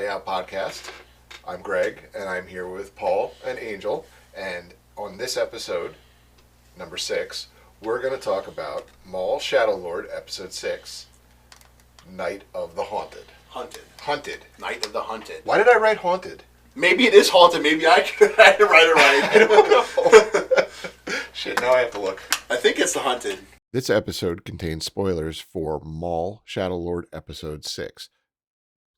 Play Out podcast. I'm Greg, and I'm here with Paul and Angel. And on this episode, number 6, we're going to talk about Maul Shadow Lord, episode 6, Night of the Haunted. Hunted. Night of the Hunted. Why did I write haunted? Maybe it is haunted. Maybe I could write it right. I don't know. Shit, now I have to look. I think it's the Hunted. This episode contains spoilers for Maul Shadow Lord, episode 6.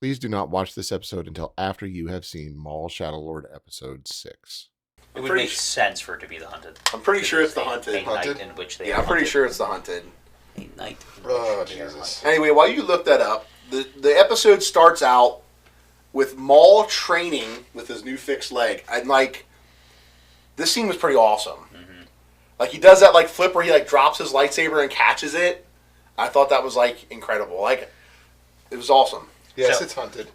Please do not watch this episode until after you have seen Maul Shadow Lord, episode 6. It would make sense for it to be the Hunted. I'm pretty sure it's the Hunted. Night in which they I'm pretty sure it's the Hunted. A night in Oh, which they are Jesus. hunted. Anyway, while you look that up, the episode starts out with Maul training with his new fixed leg. And, this scene was pretty awesome. Mm-hmm. Like, he does that, flip where he, drops his lightsaber and catches it. I thought that was, incredible. It was awesome. Yes, So- it's hunted.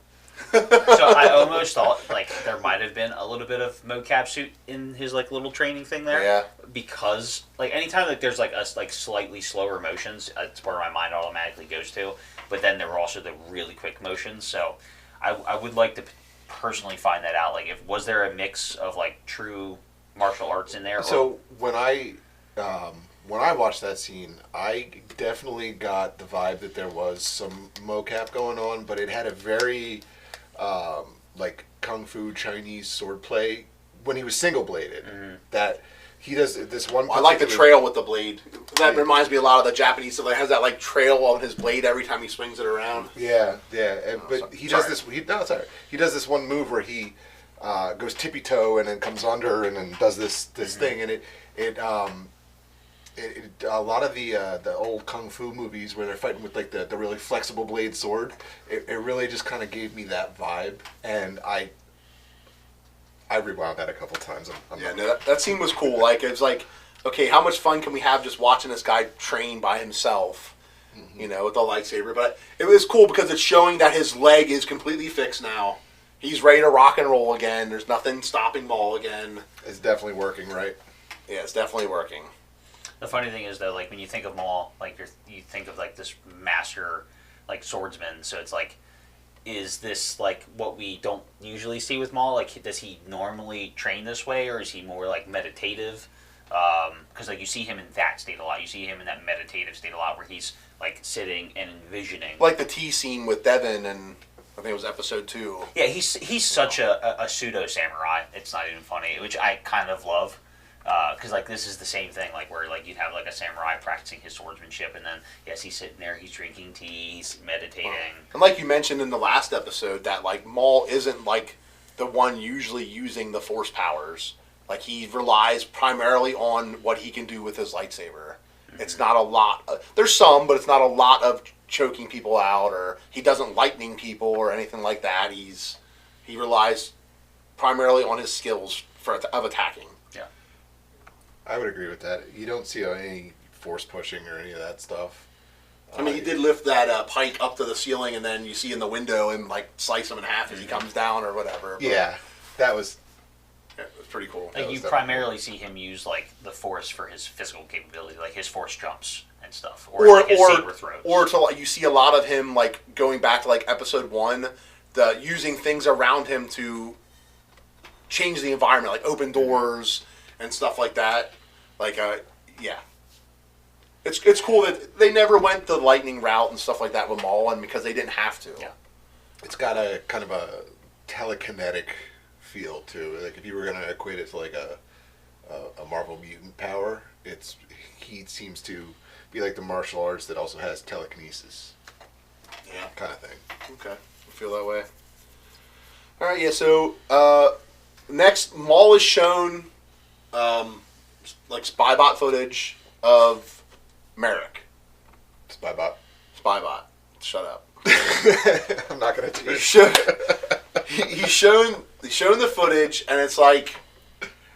So I almost thought there might have been a little bit of mocap suit in his little training thing there. Yeah. Because anytime there's a slightly slower motions, that's where my mind automatically goes to. But then there were also the really quick motions. So I would like to personally find that out. Was there a mix of true martial arts in there? So when I watched that scene, I definitely got the vibe that there was some mocap going on, but it had a very kung fu Chinese swordplay when he was single bladed. Mm-hmm. That he does this one. I like the trail with the blade. That reminds me a lot of the Japanese stuff. It has that trail on his blade every time he swings it around. Yeah. But he does this. It's all right. He does this one move where he goes tippy toe and then comes under and then does this thing, and it a lot of the old kung fu movies where they're fighting with the really flexible blade sword, it really just kind of gave me that vibe, and I rewound that a couple times. That scene was cool. It was okay, how much fun can we have just watching this guy train by himself, with the lightsaber? But it was cool because it's showing that his leg is completely fixed now. He's ready to rock and roll again. There's nothing stopping Maul again. It's definitely working, right? Yeah, it's definitely working. The funny thing is, though, when you think of Maul, you think of this master, swordsman. So it's is this what we don't usually see with Maul? Does he normally train this way, or is he more meditative? Because you see him in that state a lot. You see him in that meditative state a lot, where he's sitting and envisioning. Like the tea scene with Devin, and I think it was episode 2. Yeah, he's such a pseudo samurai. It's not even funny, which I kind of love. Because this is the same thing, where you'd have a samurai practicing his swordsmanship, and then yes, he's sitting there, he's drinking tea, he's meditating. And like you mentioned in the last episode, that Maul isn't the one usually using the force powers. He relies primarily on what he can do with his lightsaber. Mm-hmm. It's not a lot. There's some, but it's not a lot of choking people out, or he doesn't lightning people or anything like that. He relies primarily on his skills of attacking. I would agree with that. You don't see any force pushing or any of that stuff. I mean, he did lift that pike up to the ceiling, and then you see in the window and slice him in half as he comes down or whatever. But yeah, that was. Yeah, it was pretty cool. You primarily see him use the force for his physical capability, his force jumps and stuff, or his saber throws. Or you see a lot of him going back to episode 1, using things around him to change the environment, open doors and stuff like that. Yeah. It's cool that they never went the lightning route and stuff like that with Maul, and because they didn't have to. Yeah. It's got a kind of a telekinetic feel to it. If you were going to equate it to a Marvel mutant power, he seems to be the martial arts that also has telekinesis. Yeah. Kind of thing. Okay. I feel that way. All right, yeah, so next, Maul is shown spybot footage of Merrick. Spybot. Spybot. Shut up. I'm not going to do it. He's shown the footage, and it's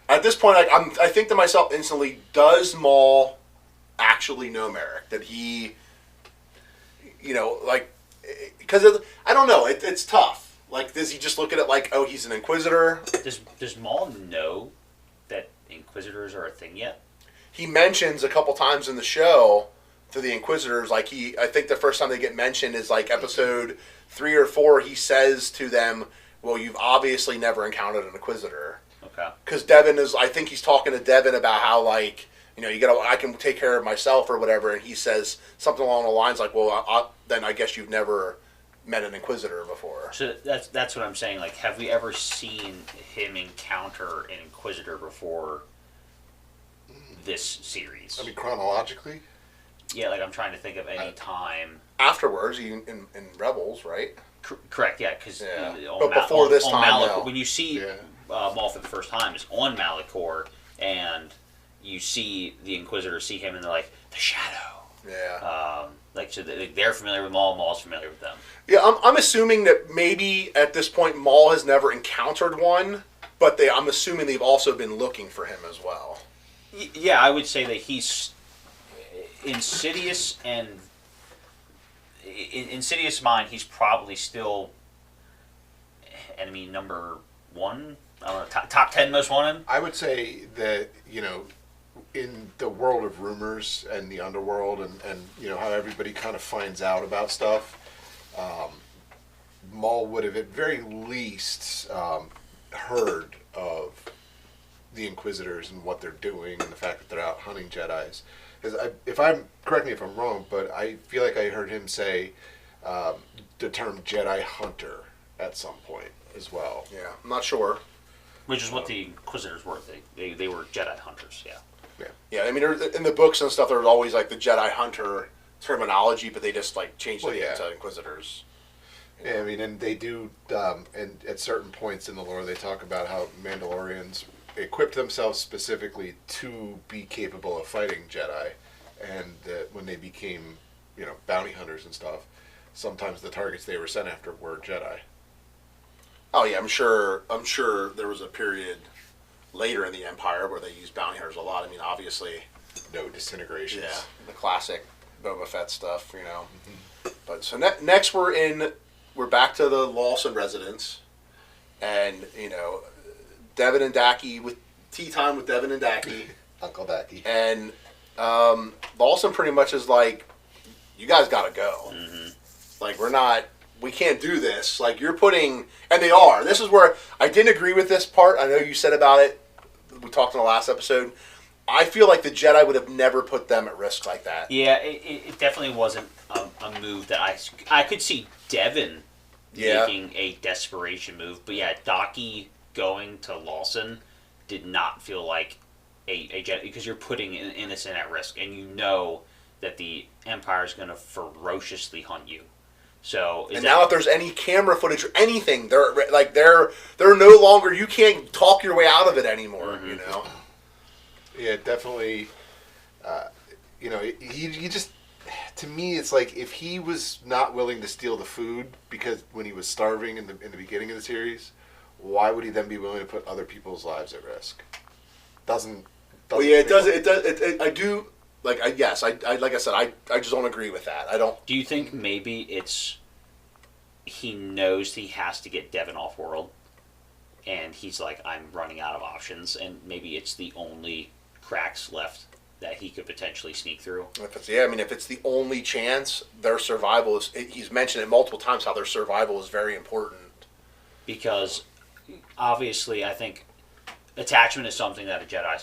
at this point, I think to myself instantly, does Maul actually know Merrick? That he, because I don't know, it's tough. Does he just look at it oh, he's an Inquisitor? Does Maul know that Inquisitors are a thing yet? He mentions a couple times in the show to the Inquisitors. Like I think the first time they get mentioned is like episode 3 or 4. He says to them, "Well, you've obviously never encountered an Inquisitor." Okay. Because Devin I think he's talking to Devin about how like, I can take care of myself or whatever, and he says something along the lines like, "Well, then I guess you've never met an Inquisitor before." So that's what I'm saying. Like, have we ever seen him encounter an Inquisitor before this series? I mean, chronologically? Yeah, like I'm trying to think of any time. Afterwards, in Rebels, right? Correct, yeah, because but before this time, no. when you see Maul for the first time, is on Malachor, and you see the Inquisitors see him, and they're like, the Shadow. Yeah. So they're familiar with Maul, Maul's familiar with them. Yeah, I'm assuming that maybe at this point Maul has never encountered one, but I'm assuming they've also been looking for him as well. Yeah, I would say that he's Insidious, and in Insidious' mind, he's probably still enemy number 1. I don't know, top 10 most wanted. I would say that in the world of rumors and the underworld, and how everybody kind of finds out about stuff, Maul would have at very least heard of the Inquisitors and what they're doing, and the fact that they're out hunting Jedis. Correct me if I'm wrong, but I feel like I heard him say the term Jedi Hunter at some point as well. Yeah, I'm not sure. Which is what the Inquisitors were. They were Jedi Hunters, yeah. Yeah, I mean, in the books and stuff, there's always like the Jedi Hunter terminology, but they just like changed it to Inquisitors. Yeah, I mean, and they do, and at certain points in the lore, they talk about how Mandalorians equipped themselves specifically to be capable of fighting Jedi, and that when they became, bounty hunters and stuff, sometimes the targets they were sent after were Jedi. Oh yeah, I'm sure there was a period later in the Empire where they used bounty hunters a lot. I mean, obviously, no disintegrations. Yeah, the classic Boba Fett stuff, Mm-hmm. But so next we're back to the Lawson residence, and Devin and Dacky with tea time with Devin and Dacky, Uncle Dacky, and Lawson pretty much is like, "You guys got to go. Mm-hmm. Like we can't do this. Like you're putting," and they are. This is where I didn't agree with this part. I know you said about it. We talked in the last episode. I feel like the Jedi would have never put them at risk like that. Yeah, it definitely wasn't a move that I could see Devin making a desperation move. But yeah, Dacky going to Lawson did not feel like a Jedi, because you're putting an innocent at risk, and you know that the Empire is going to ferociously hunt you. So now if there's any camera footage or anything, they're no longer, you can't talk your way out of it anymore. Mm-hmm. Yeah, definitely. He just, to me, it's like if he was not willing to steal the food because when he was starving in the beginning of the series, why would he then be willing to put other people's lives at risk? Doesn't. Well, yeah, it does. I do. Like I said, I just don't agree with that. I don't. Do you think maybe it's he knows he has to get Devin off world, and he's like, I'm running out of options, and maybe it's the only cracks left that he could potentially sneak through? If it's the only chance, their survival is. He's mentioned it multiple times how their survival is very important. Because obviously, I think attachment is something that a Jedi.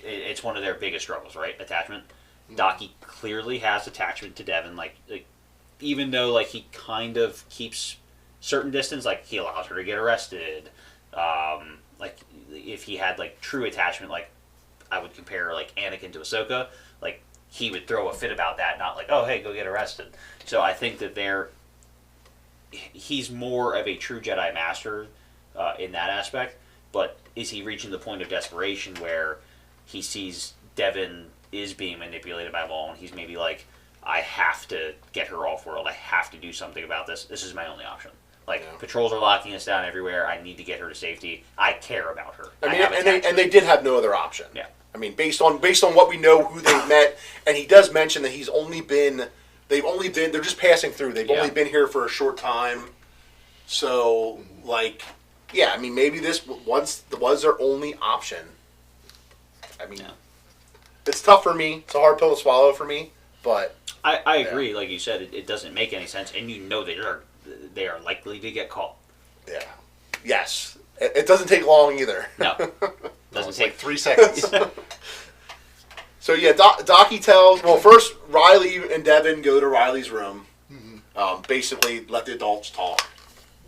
It's one of their biggest struggles, right? Attachment. Dacky clearly has attachment to Devin, like even though he kind of keeps certain distance, he allows her to get arrested. If he had true attachment, I would compare Anakin to Ahsoka, he would throw a fit about that, not oh hey, go get arrested. So I think that he's more of a true Jedi master in that aspect. But is he reaching the point of desperation where he sees Devin is being manipulated by Maul, and he's maybe I have to get her off world. I have to do something about this. This is my only option. Patrols are locking us down everywhere. I need to get her to safety. I care about her. And they did have no other option. Yeah. I mean, based on what we know, who they've met, and he does mention that they're just passing through. They've only been here for a short time. So, maybe this was their only option. I mean, It's tough for me. It's a hard pill to swallow for me. But I agree. Like you said, it doesn't make any sense, and you know they are likely to get caught. yeah, yes, it doesn't take long either. No, doesn't take like 3 seconds. So yeah, Docky tells. Well, first Riley and Devin go to Riley's room. Basically, let the adults talk.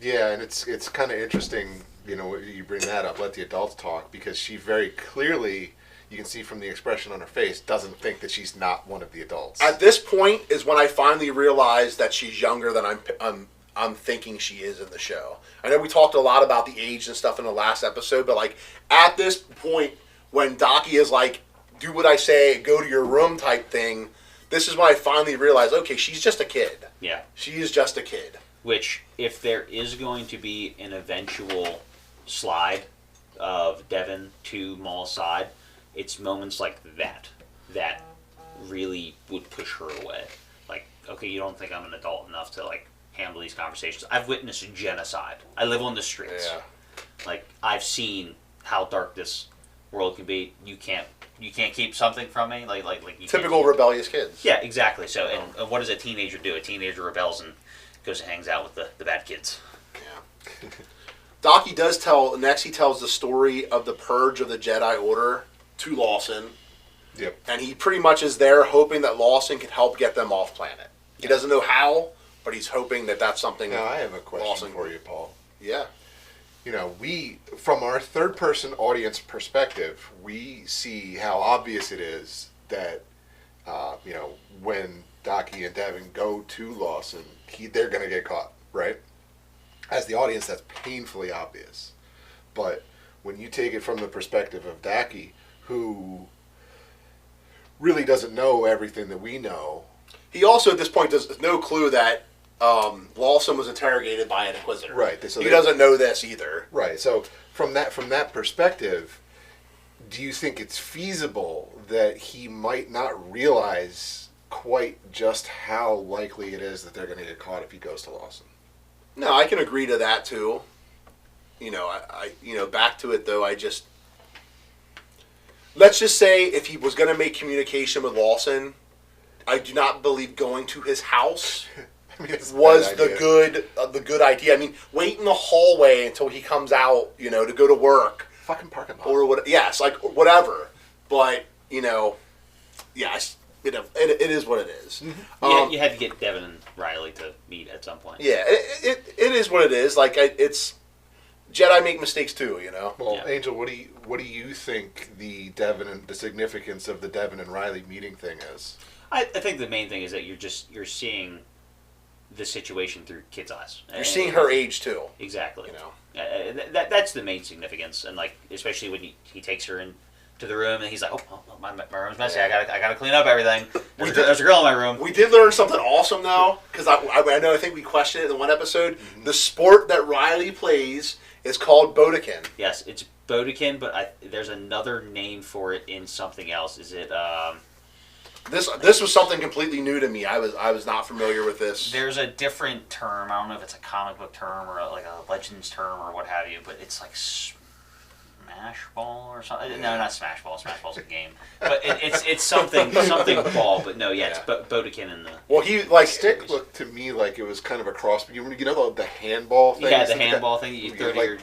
Yeah, and it's kind of interesting, you bring that up, let the adults talk, because she very clearly, you can see from the expression on her face, doesn't think that she's not one of the adults. At this point is when I finally realized that she's younger than I'm thinking she is in the show. I know we talked a lot about the age and stuff in the last episode, but like at this point when Docky is like, do what I say, go to your room type thing, this is when I finally realized, okay, she's just a kid. Yeah. She is just a kid. Which, if there is going to be an eventual slide of Devin to Maul's side, it's moments like that really would push her away. Like, okay, you don't think I'm an adult enough to like handle these conversations. I've witnessed genocide. I live on the streets. Yeah. Like, I've seen how dark this world can be. You can't keep something from me. Like you Typical rebellious kids. Yeah, exactly. So, and what does a teenager do? A teenager rebels and goes and hangs out with the bad kids. Yeah. Docky does tell, next he tells the story of the purge of the Jedi Order to Lawson. Yep. And he pretty much is there hoping that Lawson can help get them off planet. He doesn't know how, but he's hoping that that's something. Now, I have a question Lawson for you, Paul. Yeah. We, from our third-person audience perspective, we see how obvious it is that, when Docky and Devin go to Lawson, they're going to get caught, right? As the audience, that's painfully obvious. But when you take it from the perspective of Docky, who really doesn't know everything that we know. He also, at this point, has no clue that Lawson was interrogated by an Inquisitor. Right. So he doesn't know this either. Right. So from that perspective, do you think it's feasible that he might not realize quite just how likely it is that they're going to get caught if he goes to Lawson? No, I can agree to that too. Back to it though. Let's just say if he was going to make communication with Lawson, I do not believe going to his house was the good idea. I mean, wait in the hallway until he comes out, to go to work. Fucking parking lot. Or what? Yes, like whatever. But yes, it is what it is. Mm-hmm. You had to get Devin and Riley to meet at some point. Yeah, it is what it is. Like it's Jedi make mistakes too, Well, Yeah. Angel, what do you think the significance of the Devin and Riley meeting thing is? I think the main thing is that you're seeing the situation through kids' eyes. You're seeing her age too. Exactly. That's the main significance, and like especially when he takes her into the room and he's like, oh my room's messy. Yeah. I gotta clean up everything. There's a girl in my room. We did learn something awesome though, because I think we questioned it in one episode. Mm-hmm. The sport that Riley plays is called Bodekin. Yes, it's Bodekin, but there's another name for it in something else. Is it? This was something completely new to me. I was not familiar with this. There's a different term. I don't know if it's a comic book term or like a Legends term or what have you, but it's like Smash Ball or something. Yeah. No, not Smash Ball. Smash Ball's a game, but it's something ball. But no, it's Bodekin in the. Well, Stick looked to me like it was kind of a cross. You know the handball thing. Yeah, the handball thing that you throw to your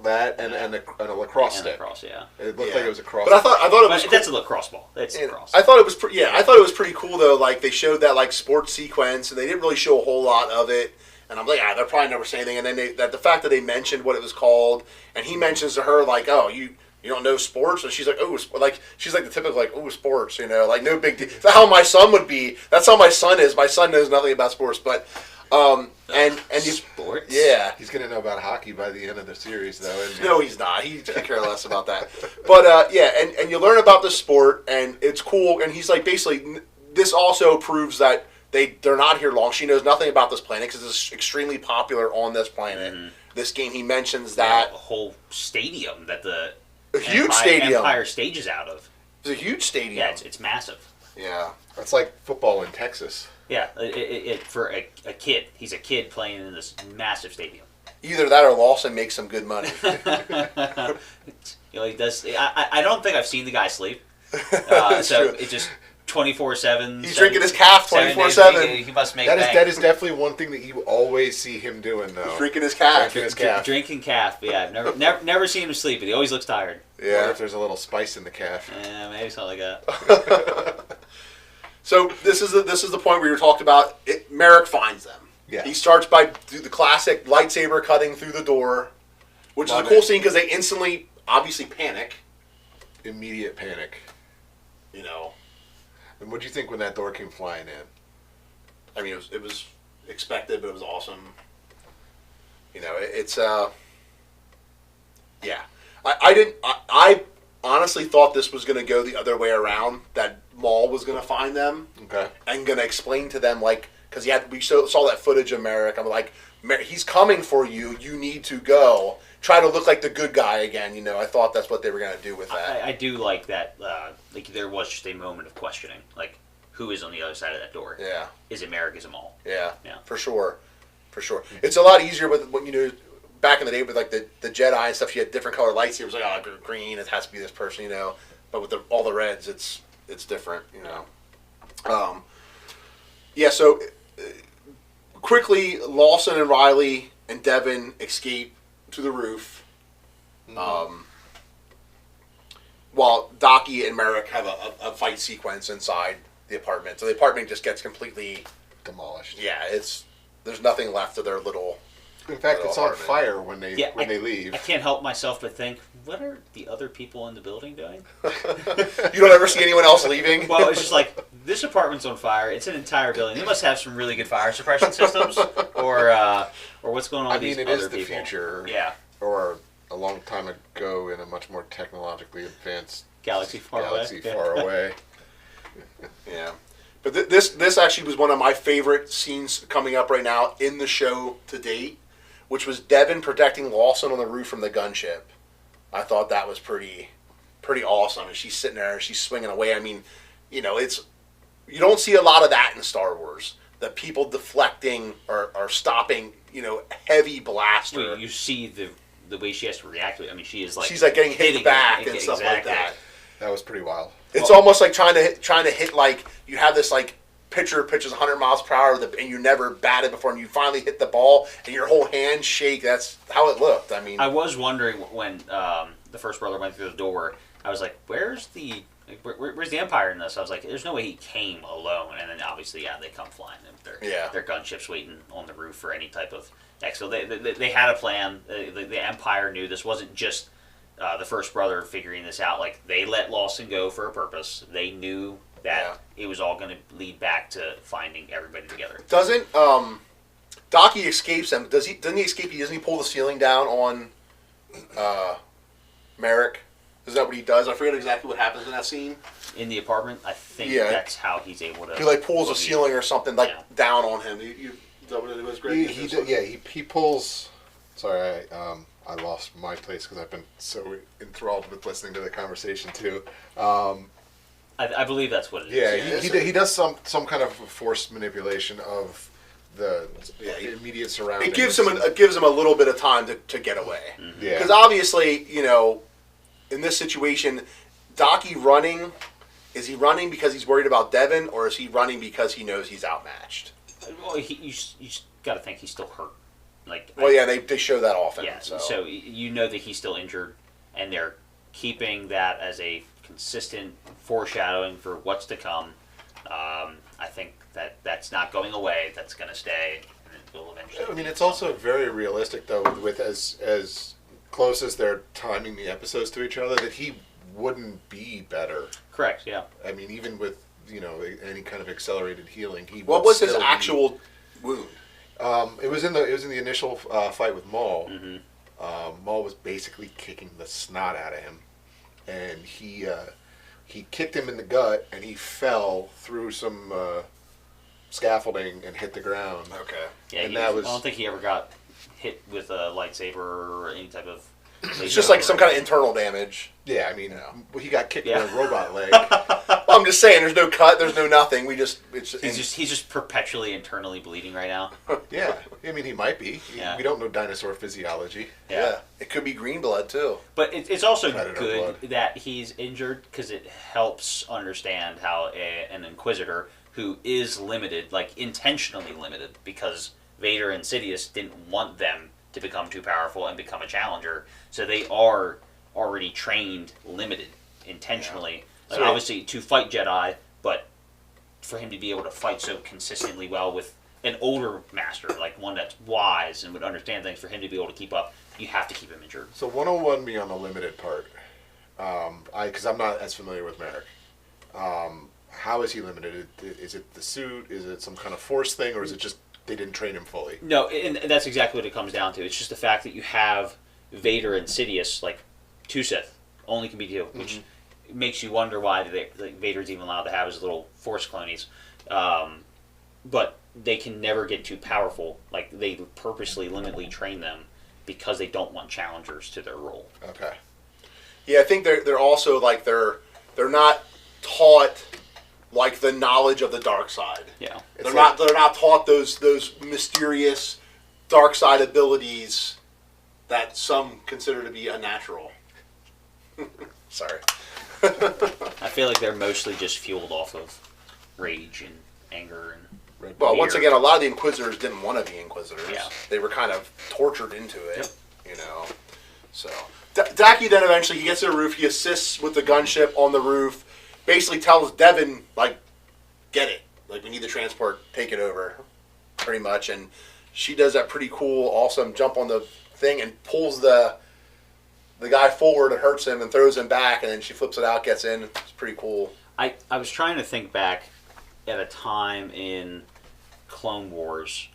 that and a lacrosse stick. Lacrosse, yeah. It looked like it was a cross. But I thought it was. That's a lacrosse ball. That's lacrosse. I thought it was. I thought it was pretty cool though. Like they showed that like sports sequence, and they didn't really show a whole lot of it. And I'm like, they're probably never saying anything. And then the fact that they mentioned what it was called, and he mentions to her like, oh, you don't know sports, and she's like, oh, like she's like the typical like, oh, sports, like no big deal. That's how my son would be. That's how my son is. My son knows nothing about sports, but and you sports. Yeah, he's gonna know about hockey by the end of the series, though. Isn't he? No, he's not. He could care less about that. But and you learn about the sport, and it's cool. And he's like, basically, this also proves that they're not here long. She knows nothing about this planet because it's extremely popular on this planet. Mm-hmm. This game, he mentions that a whole stadium that the huge stadium Empire stages out of. It's a huge stadium. Yeah, it's massive. Yeah, it's like football in Texas. Yeah, it for a kid. He's a kid playing in this massive stadium. Either that or Lawson makes some good money. He does. I don't think I've seen the guy sleep. So it just 24/7. He's drinking his calf 24/7. He must make that is definitely one thing that you always see him doing, though. He's drinking his calf. Drinking calf. Yeah, never seen him sleep, but he always looks tired. Yeah. I wonder if there's a little spice in the calf. Yeah, maybe something like that. So this is the point where you talked about it. Merrick finds them. Yeah. He starts by the classic lightsaber cutting through the door, which is a cool scene because they instantly, obviously, panic. Immediate panic. You know. And what do you think when that door came flying in? I mean, it was expected, but it was awesome. You know, it's yeah. I honestly thought this was going to go the other way around. That Maul was going to find them, okay, and going to explain to them because we saw that footage of Merrick. I'm like, he's coming for you. You need to go. Try to look like the good guy again. You know, I thought that's what they were going to do with that. I do like that. There was just a moment of questioning, like who is on the other side of that door? Yeah. Is it Merrick? Is it Maul? Yeah. Yeah. For sure. It's a lot easier with when back in the day with like the Jedi and stuff. You had different color lightsabers, like green. It has to be this person, you know. But with all the reds, it's different, you know. Yeah. So quickly, Lawson and Riley and Devin escape to the roof. While Docky and Merrick have a fight sequence inside the apartment. So the apartment just gets completely demolished. Yeah, there's nothing left of their little. In fact, little it's on apartment. fire when they leave. I can't help myself but think, what are the other people in the building doing? You don't ever see anyone else leaving? Well, it's just like, this apartment's on fire. It's an entire building. They must have some really good fire suppression systems, or what's going on with these other people. I mean, it is the future. Yeah. Or a long time ago in a much more technologically advanced galaxy far away. Yeah. But this actually was one of my favorite scenes coming up right now in the show to date, which was Devin protecting Lawson on the roof from the gunship. I thought that was pretty awesome. And she's sitting there and she's swinging away. I mean, you know, you don't see a lot of that in Star Wars. The people deflecting or stopping, you know, heavy blaster. Well, you see the way she has to react to it. I mean, she's like getting hit back and stuff like that. That was pretty wild. It's almost like trying to hit like you have this like pitcher pitches 100 miles per hour and you never batted before and you finally hit the ball and your whole hand shake. That's how it looked. I mean, I was wondering when the first brother went through the door. I was like, where's the Empire in this? I was like, there's no way he came alone. And then obviously, they come flying. Their gunships waiting on the roof for any type of attack. So they had a plan. The Empire knew this wasn't just the first brother figuring this out. Like, they let Lawson go for a purpose. They knew that it was all going to lead back to finding everybody together. Doesn't Docky escapes him? Doesn't he escape? Doesn't he pull the ceiling down on Merrick? Is that what he does? I forget exactly what happens in that scene. In the apartment, I think that's how he's able to. He like pulls a ceiling or something down on him. Is that what it was, Greg? He pulls. Sorry, I lost my place because I've been so enthralled with listening to the conversation too. I believe that's what it is. Yeah, he does some kind of forced manipulation of the immediate surroundings. It gives him a little bit of time to get away. Mm-hmm. Yeah, because obviously, you know, in this situation, Docky running. Is he running because he's worried about Devin, or is he running because he knows he's outmatched? Well, you got to think he's still hurt. They show that often. Yeah, so you know that he's still injured, and they're keeping that as a consistent foreshadowing for what's to come. I think that's not going away. That's going to stay, and it will eventually. I mean, it's also very realistic, though, with as close as they're timing the episodes to each other, that he wouldn't be better. Correct. Yeah. I mean, even with any kind of accelerated healing, What was his actual wound? It was in the initial fight with Maul. Mm-hmm. Maul was basically kicking the snot out of him, and he kicked him in the gut, and he fell through some scaffolding and hit the ground. Okay. Yeah, I don't think he ever got hit with a lightsaber or any type of. It's just like some kind of internal damage. Yeah, I mean, he got kicked with a robot leg. Well, I'm just saying, there's no cut, there's no nothing. He's just perpetually internally bleeding right now. Yeah, I mean, he might be. Yeah. We don't know dinosaur physiology. Yeah. It could be green blood too. But it's also Predator good blood. that he's injured because it helps understand how an Inquisitor who is limited, like intentionally limited, because Vader and Sidious didn't want them to become too powerful and become a challenger, so they are already trained limited intentionally. Like, So- obviously to fight Jedi, but for him to be able to fight so consistently well with an older master, like one that's wise and would understand things, for him to be able to keep up, you have to keep him injured. So 101 me on the limited part, because I'm not as familiar with Merrick. How is he limited? Is it the suit? Is it some kind of force thing, or is it just they didn't train him fully? No, and that's exactly what it comes down to. It's just the fact that you have Vader and Sidious, like two Sith, only can be two, which makes you wonder why Vader's even allowed to have his little force clonies. But they can never get too powerful. Like, they purposely limitly train them because they don't want challengers to their role. Okay. Yeah, I think they're also like they're not taught like the knowledge of the dark side. Yeah. They're not taught those mysterious dark side abilities that some consider to be unnatural. Sorry. I feel like they're mostly just fueled off of rage and anger and Well, once fear. again, a lot of the Inquisitors didn't want to be Inquisitors. Yeah. They were kind of tortured into it, Yep. you know. So, Daki then eventually, he gets to the roof, he assists with the gunship on the roof, basically tells Devin, like, get it. Like, we need the transport, take it over, pretty much. And she does that pretty cool, awesome jump on the thing and pulls the guy forward and hurts him and throws him back, and then she flips it out, gets in. It's pretty cool. I was trying to think back at a time in Clone Wars,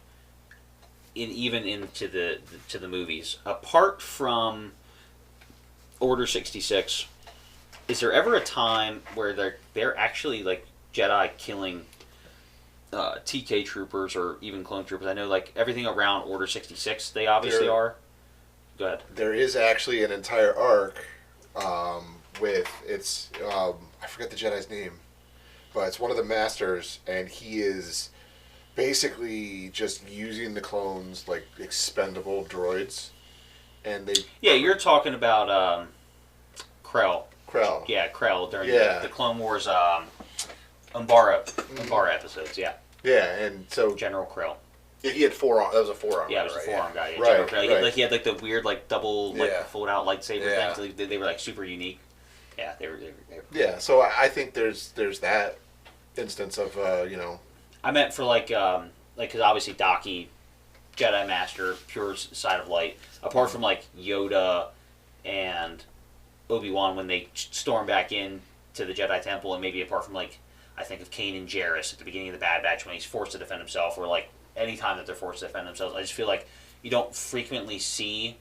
even into the movies, apart from Order 66, is there ever a time where they're actually like Jedi killing TK troopers or even clone troopers? I know like everything around Order 66 they obviously are. Go ahead. There is actually an entire arc with it's I forget the Jedi's name, but it's one of the masters, and he is basically just using the clones like expendable droids, and they Yeah, you're talking about Krell. Krell. Yeah, Krell during Yeah. the Clone Wars Umbara episodes. Yeah, Yeah, and so General Krell. Yeah, he had forearm. That was a forearm. Yeah, it was right? a forearm guy. Yeah, Right, General Krell. right. He had like the weird like double like Yeah. fold out lightsaber Yeah. things. They were like super unique. Yeah, they were. yeah, so I think there's that instance of I meant for like because obviously Daki, Jedi Master, pure side of light. Apart from like Yoda and Obi-Wan when they storm back in to the Jedi Temple, and maybe apart from like I think of Kanan Jarrus at the beginning of the Bad Batch when he's forced to defend himself, or like any time that they're forced to defend themselves, I just feel like you don't frequently see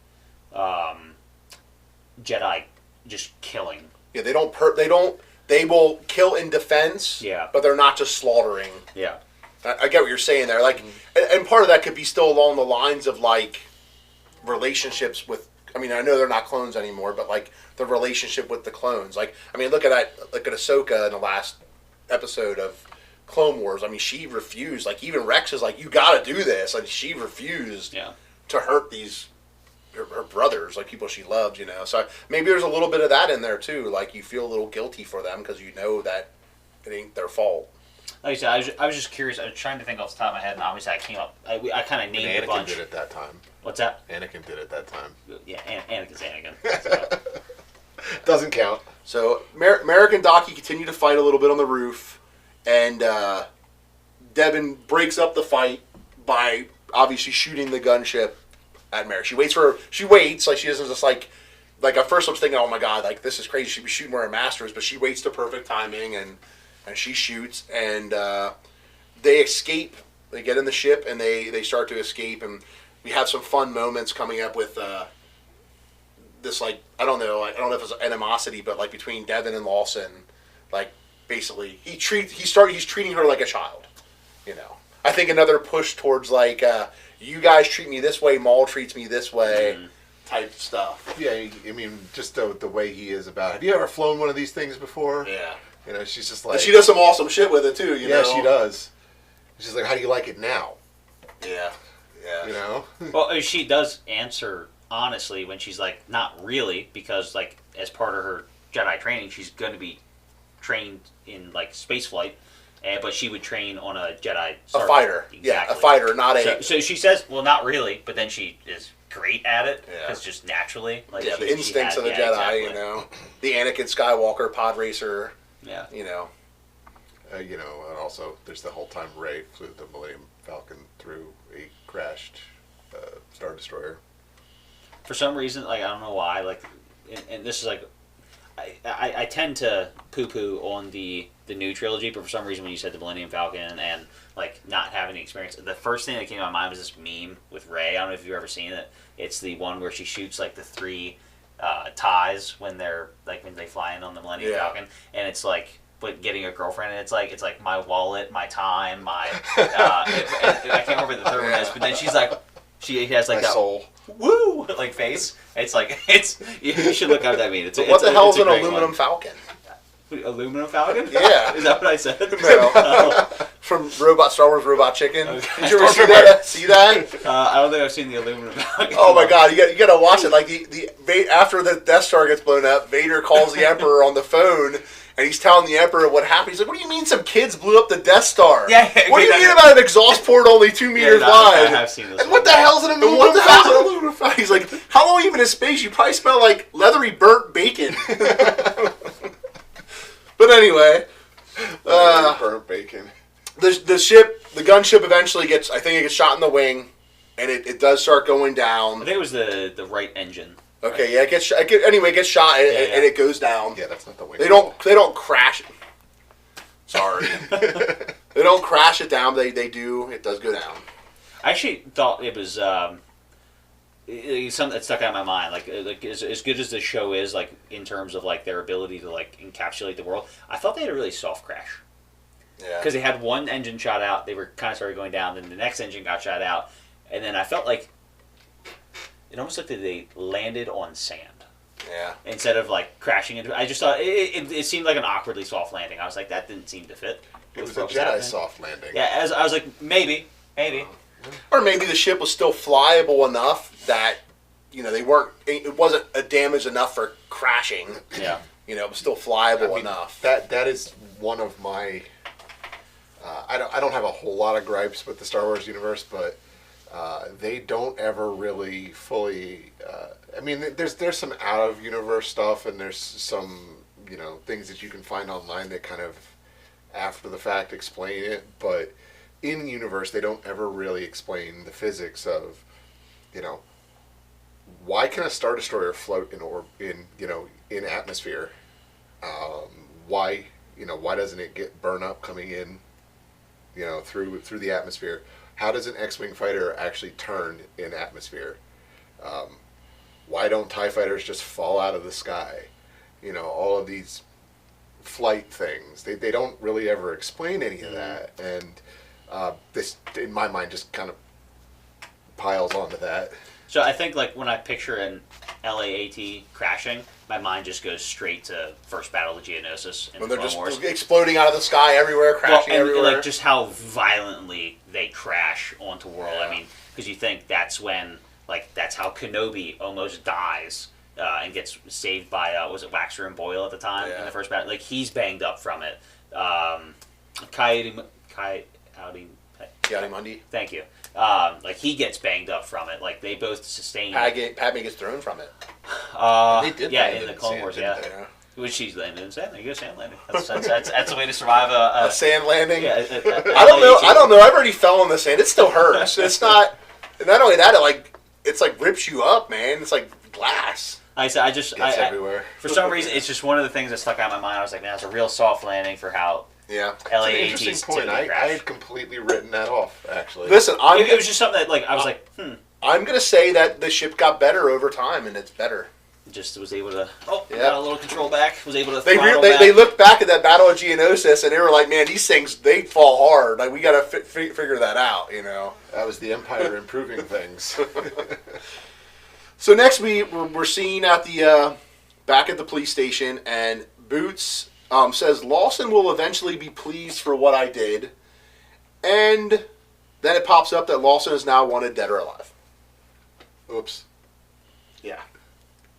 Jedi just killing. Yeah, they will kill in defense. Yeah. But they're not just slaughtering. Yeah. I get what you're saying there. Like, and part of that could be still along the lines of like relationships with. I mean, I know they're not clones anymore, but like the relationship with the clones. Like, I mean, look at that. Look at Ahsoka in the last episode of Clone Wars. I mean, she refused. Like, even Rex is like, "You got to do this," and she refused to hurt these her brothers, like people she loved. You know, so maybe there's a little bit of that in there too. Like, you feel a little guilty for them because you know that it ain't their fault. Like I said, I was just curious. I was trying to think off the top of my head, and obviously I came up. I kind of named a Anakin bunch. did it that time. What's that? Anakin did it that time. Yeah, Anakin's Anakin. So. Doesn't count. So Merrick and Daki continue to fight a little bit on the roof, and Devin breaks up the fight by obviously shooting the gunship at Merrick. She waits, like she doesn't just like at first I was thinking, oh my god, like this is crazy. She'd be shooting where her master is, but she waits to perfect timing and she shoots, and they escape. They get in the ship and they start to escape, and we have some fun moments coming up with this, like, I don't know if it's animosity, but like between Devin and Lawson, like basically he's treating her like a child, you know. I think another push towards like you guys treat me this way, Maul treats me this way, type stuff. Yeah, I mean, just the way he is about it. Have you ever flown one of these things before? Yeah. You know, she's just like... And she does some awesome shit with it, too, you know? Yeah, she does. She's like, how do you like it now? Yeah. You know? Well, she does answer honestly when she's like, not really, because like as part of her Jedi training, she's going to be trained in like space flight, but she would train on a Jedi. A fighter. Exactly. Yeah, a fighter, not a... So she says, well, not really, but then she is great at it, Yeah. because just naturally. Like Yeah, the instincts of the Jedi, exactly. you know? The Anakin Skywalker pod racer, Yeah. you know? You know, and also there's the whole time Rey flew the Millennium Falcon through a crashed Star Destroyer. For some reason, like I don't know why, like, and this is like, I tend to poo-poo on the new trilogy, but for some reason when you said the Millennium Falcon and like not having the experience, the first thing that came to my mind was this meme with Rey. I don't know if you've ever seen it. It's the one where she shoots like the 3 ties when they're like when they fly in on the Millennium Falcon, and it's like. But getting a girlfriend, and it's like my wallet, my time, my and I can't remember the third one is, but then she's like, she has like My that soul. woo like face. It's like you should look up that meme. What the hell is an great aluminum one. Falcon? Aluminum Falcon? Yeah. Is that what I said? No. From Star Wars Robot Chicken. Okay. Did you ever see that? See that? I don't think I've seen the aluminum Falcon. Oh my god, you got to watch it. Like after the Death Star gets blown up, Vader calls the Emperor on the phone. And he's telling the Emperor what happened. He's like, what do you mean some kids blew up the Death Star? Yeah, what do you mean about an exhaust port only 2 meters wide? I have seen this. And what the hell's an aluminum Falcon? He's like, how long are you been in space? You probably smell like leathery burnt bacon. But anyway. Burnt bacon. The gunship eventually gets, I think it gets shot in the wing. And it does start going down. I think it was the right engine. Okay, right? yeah, it gets shot and it goes down. Yeah, that's not the way. They don't crash it. Sorry. They don't crash it down. They do. It does go down. I actually thought it was something that stuck out in my mind. Like as good as the show is, like in terms of like their ability to like encapsulate the world, I thought they had a really soft crash. Yeah. Because they had one engine shot out, they were kind of started going down, then the next engine got shot out, and then I felt like it almost looked like they landed on sand. Yeah. Instead of like crashing into, I just thought it seemed like an awkwardly soft landing. I was like, that didn't seem to fit. It was with a what Jedi happening. soft landing. Yeah, as I was like, maybe. Or maybe the ship was still flyable enough that they weren't. It wasn't a damage enough for crashing. Yeah. It was still flyable enough. That is one of my. I don't have a whole lot of gripes with the Star Wars universe, but they don't ever really fully. I mean, there's some out of universe stuff, and there's some things that you can find online that kind of after the fact explain it, but in universe they don't ever really explain the physics of why can a Star Destroyer float in atmosphere? Why doesn't it get burn up coming in through the atmosphere? How does an X-Wing fighter actually turn in atmosphere? Why don't TIE fighters just fall out of the sky? All of these flight things. They don't really ever explain any of that. And this, in my mind, just kind of piles onto that. So I think like when I picture an LAAT crashing, my mind just goes straight to First Battle of Geonosis in When the they're Clone just Wars. exploding out of the sky everywhere, crashing and everywhere. like just how violently they crash onto world. Yeah. I mean, because you think that's when that's how Kenobi almost dies and gets saved by was it Waxer and Boyle at the time in the first battle? Like he's banged up from it. Yadi-Mundi. Thank you. Like he gets banged up from it. Like they both sustain. Padme gets thrown from it. They did land in the in Clone sand, Wars, didn't yeah. they? Which she's landed in sand. There you go, sand landing. That's the way to survive a A sand landing. yeah. I don't know. I've already fell in the sand. It still hurts. It's not. Not only that, it's like rips you up, man. It's like glass. I just It's everywhere. for some reason it's just one of the things that stuck out in my mind. I was like, man, that's a real soft landing for how Yeah. It's an LAATs interesting point. typically I crash. had completely written that off, actually. Listen, It was just something that I was like, I'm gonna say that the ship got better over time, and it's better. just was able to got a little control back. Was able to They throttle back. they looked back at that Battle of Geonosis, and they were like, man, these things they fall hard. Like we gotta figure that out, That was the Empire improving things. So next we're seeing at the back at the police station, and Boots says Lawson will eventually be pleased for what I did, and then it pops up that Lawson is now wanted dead or alive. Oops. Yeah.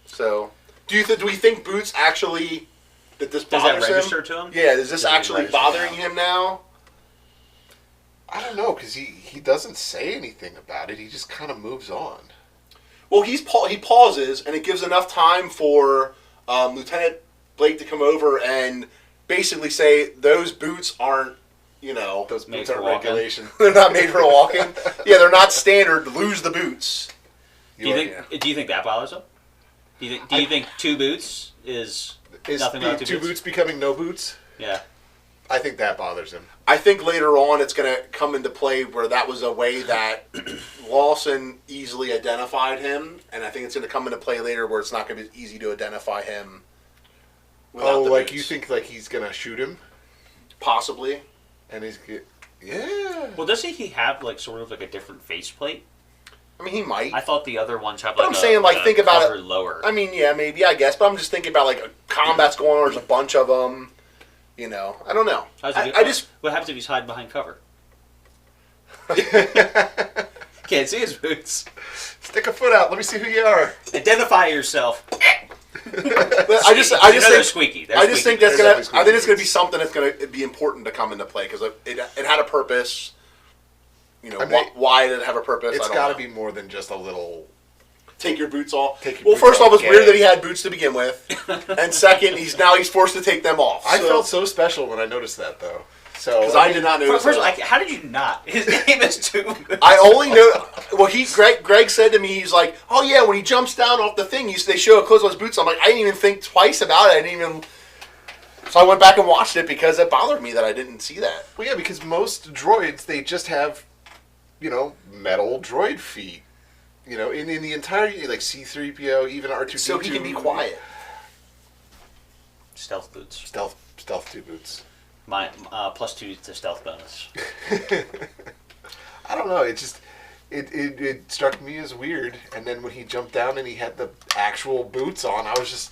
So, do we think Boots actually that this Does bothers that register him? to him? Yeah. Is this Does it actually register bothering now? him now? I don't know, because he doesn't say anything about it. He just kind of moves on. Well, he pauses, and it gives enough time for Lieutenant Blake to come over and basically say those boots aren't, Those Made boots for are walking. regulation. they're not made for walking. Yeah, they're not standard. Lose the boots. Do you think that bothers him? Do you think 2 boots is nothing about 2 two boots? boots becoming no boots? Yeah. I think that bothers him. I think later on it's going to come into play where that was a way that Lawson easily identified him, and I think it's going to come into play later where it's not going to be easy to identify him. Without the boots. You think like he's gonna shoot him, Possibly. and yeah. Well, doesn't he have like sort of like a different faceplate? I mean, he might. I thought the other ones have But like I'm saying, like, think about cover it. lower. I mean, yeah, maybe, I guess, but I'm just thinking about, like, a combat's going on, there's a bunch of them, I don't know. I just... What happens if he's hiding behind cover? Can't see his boots. Stick a foot out. Let me see who you are. Identify yourself. I just They're think... squeaky. I just think that's They're gonna. definitely I think it's gonna be squeaky. something that's gonna be important to come into play because it had a purpose. I mean, Why did it have a purpose? It's got to be more than just a little. take your boots off. Take your Well, boots first off, off, it's yeah. weird that he had boots to begin with, and second, he's forced to take them off. I felt so special when I noticed that, though. So because I did not notice. First, that. how did you not? His name is 2 boots. I only know. Well, Greg said to me, he's like, "Oh yeah, when he jumps down off the thing, they show a close on his boots." I'm like, I didn't even think twice about it. I didn't even. So I went back and watched it because it bothered me that I didn't see that. Well, yeah, because most droids they just have, metal droid feet. In the entirety, like C-3PO, even R2-D2. So he can be quiet. Stealth boots. Stealth 2 boots. My +2 to stealth bonus. I don't know. It just it struck me as weird. And then when he jumped down and he had the actual boots on, I was just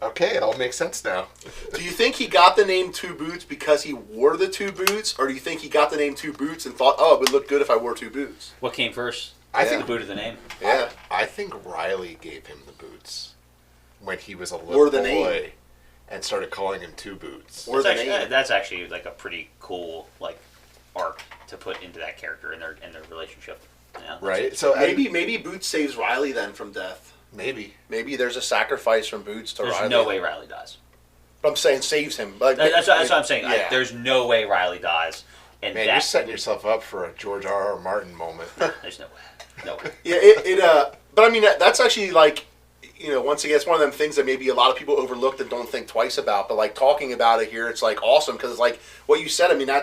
okay. It all makes sense now. Do you think he got the name 2 Boots because he wore the 2 boots, or do you think he got the name 2 Boots and thought, "Oh, it would look good if I wore 2 boots"? What came first? I The think boot of the name. Yeah. I think Riley gave him the boots when he was a little Or the boy name. and started calling him 2 Boots. Or the That's actually, name. that's actually like a pretty cool like arc to put into that character in their relationship. Yeah, Right? So Maybe Boots saves Riley then from death. maybe. Maybe there's a sacrifice from Boots to There's Riley. no way Riley dies. But I'm saying saves him. Like, That's what I'm saying. Yeah. There's no way Riley dies. And Man, you're setting yourself up for a George R.R. Martin moment. There's no way. No way. Yeah, but I mean, that's actually like, once again, it's one of them things that maybe a lot of people overlooked and don't think twice about. But like talking about it here, it's like awesome because it's like what you said. I mean, I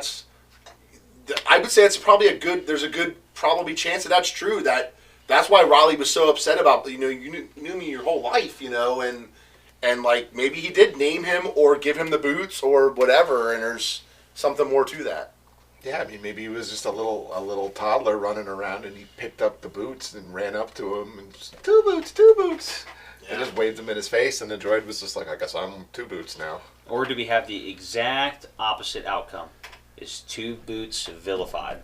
would say it's probably there's a good probably chance that that's true. That's why Riley was so upset about, you knew me your whole life, and like maybe he did name him or give him the boots or whatever, and there's something more to that. Yeah, I mean, maybe he was just a little toddler running around, and he picked up the boots and ran up to him and just, 2 Boots, 2 Boots, and just waved them in his face, and the droid was just like, I guess I'm 2 Boots now. Or do we have the exact opposite outcome? Is 2 Boots vilified?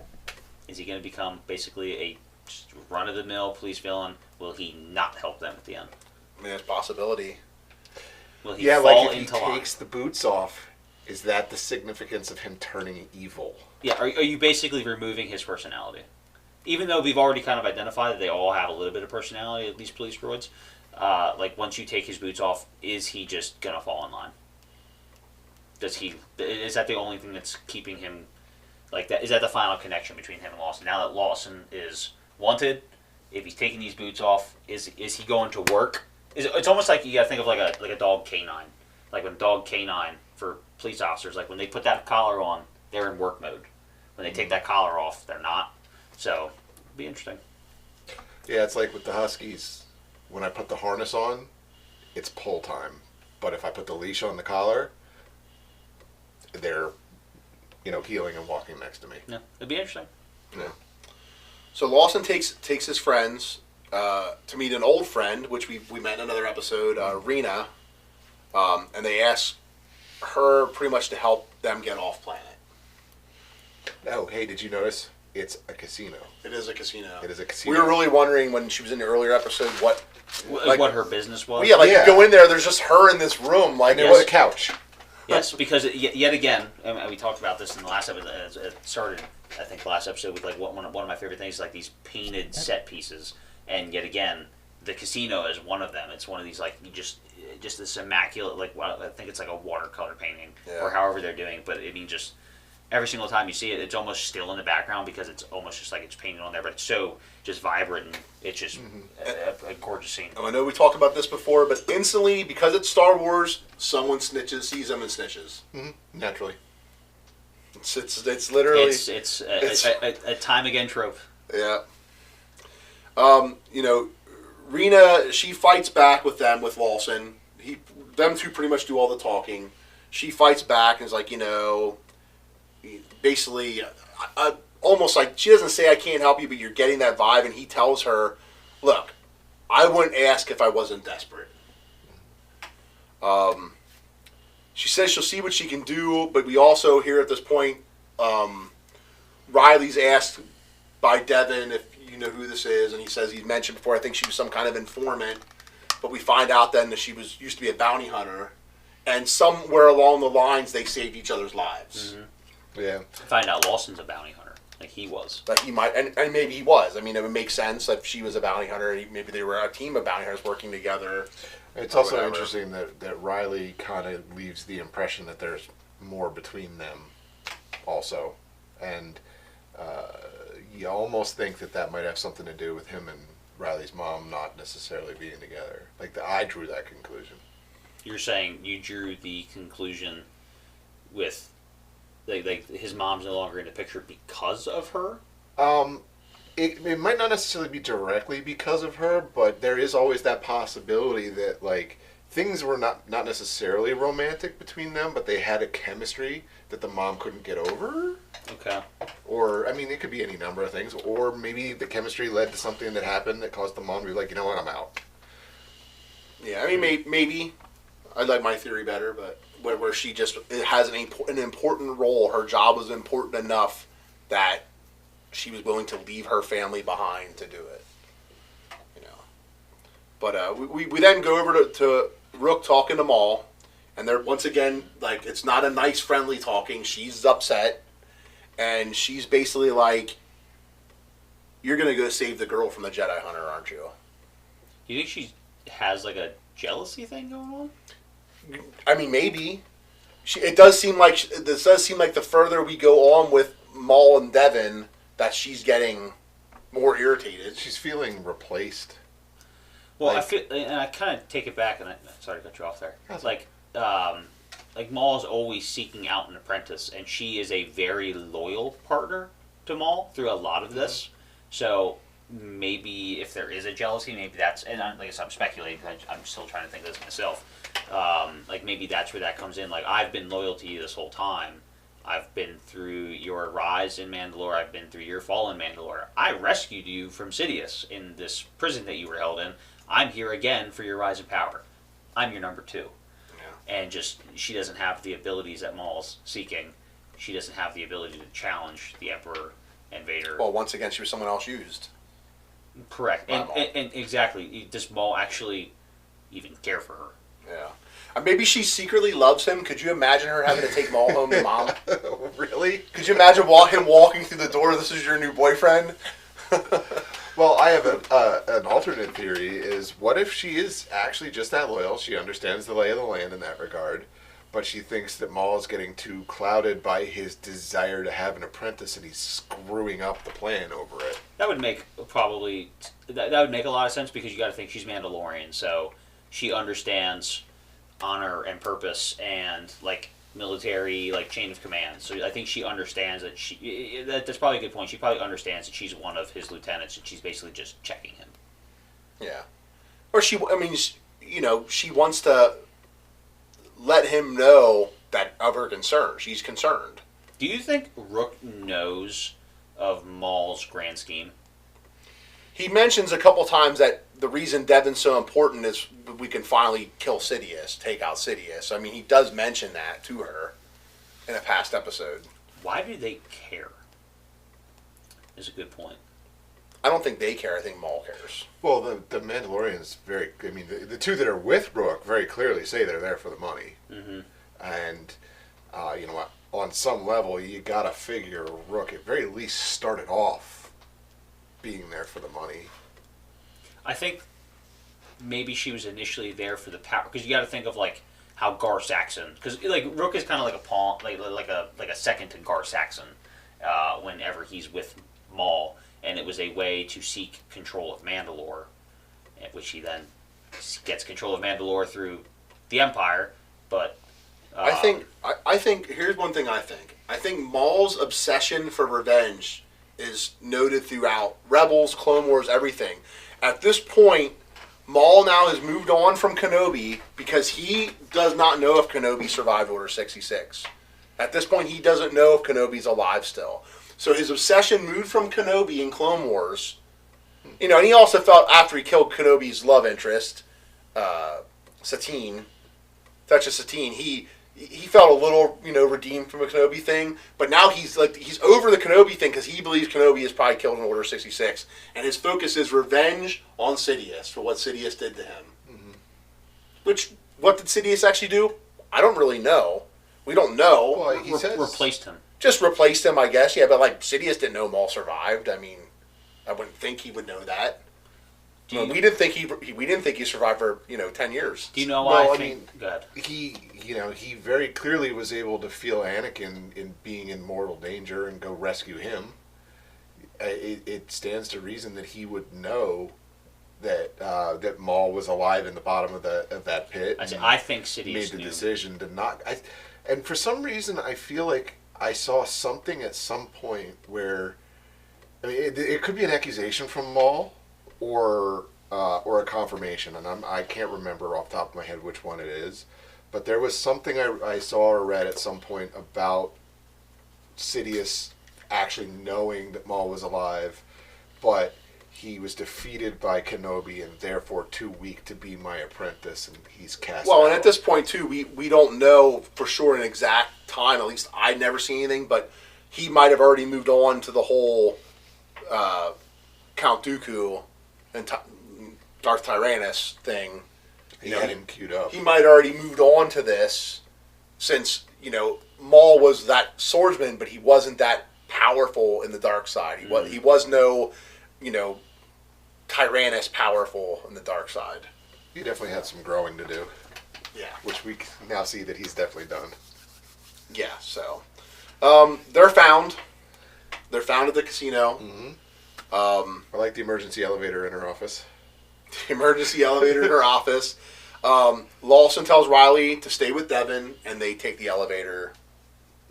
Is he going to become basically a just run-of-the-mill police villain? Will he not help them at the end? I mean, there's possibility. Will he Yeah, fall like if he into line? takes the boots off, is that the significance of him turning evil? Yeah, are you basically removing his personality? Even though we've already kind of identified that they all have a little bit of personality, at least police droids, like once you take his boots off, is he just going to fall in line? Is that the only thing that's keeping him like that? Is that the final connection between him and Lawson? Now that Lawson is wanted, if he's taking these boots off, is he going to work? It's almost like you got to think of like a dog canine, like when dog canine for police officers, like when they put that collar on, they're in work mode. When they take that collar off, they're not. So, it'll be interesting. Yeah, it's like with the Huskies. When I put the harness on, it's pull time. But if I put the leash on the collar, they're, healing and walking next to me. Yeah, it'll be interesting. Yeah. So Lawson takes his friends to meet an old friend, which we met in another episode, Rena. and they ask her pretty much to help them get off planet. Oh, hey, did you notice? It's a casino. It is a casino. It is a casino. We were really wondering when she was in the earlier episode what her business was. Well, yeah, you go in there, there's just her in this room, like there was a couch. Yes, because yet again, and we talked about this in the last episode. It started, I think, the last episode with like one of my favorite things, like these painted set pieces, and yet again, the casino is one of them. It's one of these like just this immaculate, like I think it's like a watercolor painting or however they're doing. But I mean, just every single time you see it, it's almost still in the background because it's almost just like it's painted on there, but it's so just vibrant and it's just a gorgeous scene. I know we talked about this before, but instantly, because it's Star Wars, someone sees them and snitches. Mm-hmm. Naturally. It's literally... It's a time again trope. Yeah. Rena, she fights back with them, with Lawson. Them two pretty much do all the talking. She fights back and is like, basically, almost like, she doesn't say I can't help you, but you're getting that vibe, and he tells her, look, I wouldn't ask if I wasn't desperate. She says she'll see what she can do, but we also hear at this point, Riley's asked by Devin if you know who this is, and he says he's mentioned before, I think she was some kind of informant, but we find out then that she used to be a bounty hunter, and somewhere along the lines they saved each other's lives. Mm-hmm. Yeah. Find out Lawson's a bounty hunter, like he was. That he might, and maybe he was. I mean, it would make sense if she was a bounty hunter, and maybe they were a team of bounty hunters working together. It's also interesting that Riley kind of leaves the impression that there's more between them also. And you almost think that might have something to do with him and Riley's mom not necessarily being together. I drew that conclusion. You're saying you drew the conclusion with, like his mom's no longer in the picture because of her? It might not necessarily be directly because of her, but there is always that possibility that, things were not necessarily romantic between them, but they had a chemistry that the mom couldn't get over. Okay. Or, it could be any number of things. Or maybe the chemistry led to something that happened that caused the mom to be like, you know what, I'm out. Yeah, maybe. I like my theory better, but where she just has an important role. Her job was important enough that she was willing to leave her family behind to do it. But we then go over to Rook talking to Maul, and they're once again, it's not a nice, friendly talking. She's upset, and she's basically like, you're going to go save the girl from the Jedi Hunter, aren't you? You think she has, a jealousy thing going on? Maybe. It does seem like the further we go on with Maul and Devin, that she's getting more irritated. She's feeling replaced. Well, I feel, and I kind of take it back, and sorry to cut you off there. Maul's always seeking out an apprentice, and she is a very loyal partner to Maul through a lot of this. So maybe if there is a jealousy, maybe that's, and like I said, I'm speculating. I'm still trying to think of this myself. Maybe that's where that comes in. I've been loyal to you this whole time. I've been through your rise in Mandalore. I've been through your fall in Mandalore. I rescued you from Sidious in this prison that you were held in. I'm here again for your rise in power. I'm your number 2. Yeah. And she doesn't have the abilities that Maul's seeking. She doesn't have the ability to challenge the Emperor and Vader. Well, once again, she was someone else used. Correct. And exactly. Does Maul actually even care for her? Yeah. Maybe she secretly loves him. Could you imagine her having to take Maul home to Mom? Really? Could you imagine him walking through the door, this is your new boyfriend? Well, I have an alternate theory is, what if she is actually just that loyal? She understands the lay of the land in that regard, but she thinks that Maul is getting too clouded by his desire to have an apprentice, and he's screwing up the plan over it. That would make that would make a lot of sense, because you got to think she's Mandalorian, so she understands honor and purpose and military chain of command. So I think she understands that that's probably a good point. She probably understands that she's one of his lieutenants, and she's basically just checking him. Yeah. Or she wants to let him know that of her concern. She's concerned. Do you think Rook knows of Maul's grand scheme? he mentions a couple times that the reason Devin's so important is we can finally kill Sidious, take out Sidious. I mean, he does mention that to her in a past episode. Why do they care? Is a good point. I don't think they care. I think Maul cares. Well, the Mandalorians very. I mean, the two that are with Rook very clearly say they're there for the money. Mm-hmm. And you know what? On some level, you gotta figure Rook at very least started off being there for the money. I think maybe she was initially there for the power, because you got to think of like how Gar Saxon, because like Rook is kind of like a pawn, like a second to Gar Saxon, whenever he's with Maul, and it was a way to seek control of Mandalore, which he then gets control of Mandalore through the Empire. But I think here's one thing I think. I think Maul's obsession for revenge is noted throughout Rebels, Clone Wars, everything. At this point, Maul now has moved on from Kenobi because he does not know if Kenobi survived Order 66. At this point, he doesn't know if Kenobi's alive still. So his obsession moved from Kenobi in Clone Wars. You know, and he also felt after he killed Kenobi's love interest, Satine, Duchess Satine, he felt a little, redeemed from a Kenobi thing, but now he's over the Kenobi thing because he believes Kenobi is probably killed in Order 66, and his focus is revenge on Sidious for what Sidious did to him. Mm-hmm. Which, what did Sidious actually do? I don't really know. We don't know. Well, he says replaced him. Just replaced him, I guess. Yeah, but like Sidious didn't know Maul survived. I mean, I wouldn't think he would know that. We didn't think he survived for 10 years. Do you know why? Well, I think God. He very clearly was able to feel Anakin in being in mortal danger and go rescue him. It stands to reason that he would know that Maul was alive in the bottom of that pit. I think Sidious made the knew. decision to not. And for some reason, I feel like I saw something at some point where, I mean, it could be an accusation from Maul. Or a confirmation, and I can't remember off the top of my head which one it is, but there was something I saw or read at some point about Sidious actually knowing that Maul was alive, but he was defeated by Kenobi and therefore too weak to be my apprentice, and he's cast out. And at this point too, we don't know for sure an exact time. At least I never seen anything, but he might have already moved on to the whole Count Dooku and Darth Tyrannus thing. He had him queued up. He might already moved on to this since, Maul was that swordsman, but he wasn't that powerful in the dark side. He was no, Tyrannus powerful in the dark side. He definitely had some growing to do. Yeah. Which we now see that he's definitely done. Yeah, so. They're found. They're found at the casino. Mm-hmm. I like the emergency elevator in her office. The emergency elevator in her office. Lawson tells Riley to stay with Devin, and they take the elevator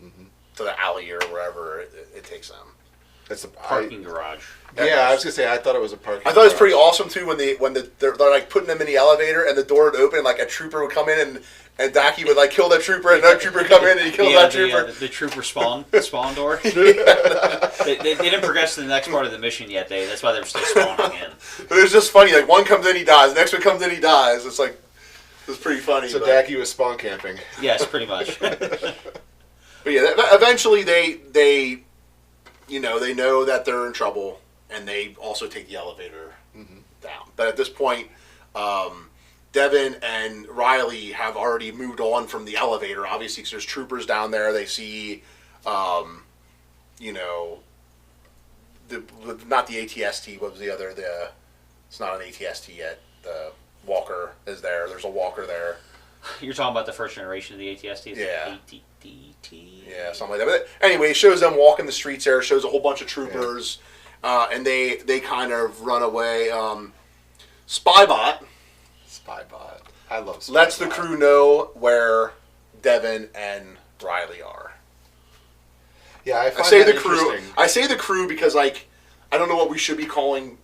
to the alley or wherever it takes them. That's the parking garage. Yeah, I was gonna say I thought it was a parking. I thought it was pretty awesome too when they're like putting them in the elevator and the door would open, like a trooper would come in and Daki would like kill that trooper, and another trooper would come in and he kills that trooper. The trooper spawn door. They didn't progress to the next part of the mission yet. That's why they're still spawning in. But it was just funny. Like one comes in, he dies. The next one comes in, he dies. It's pretty funny. So Daki was spawn camping. Yes, pretty much. But yeah, eventually they know that they're in trouble, and they also take the elevator down. But at this point, Devin and Riley have already moved on from the elevator, obviously, because there's troopers down there. They see, not the ATST. What was the other? It's not an ATST yet. The Walker is there. There's a Walker there. You're talking about the first generation of the ATST? Yeah. ATDT. Yeah, something like that. But anyway, it shows them walking the streets there. It shows a whole bunch of troopers. Yeah. And they kind of run away. Spybot. I love Spybot. Lets the crew know where Devin and Riley are. Yeah, I say the crew. I say the crew because, I don't know what we should be calling.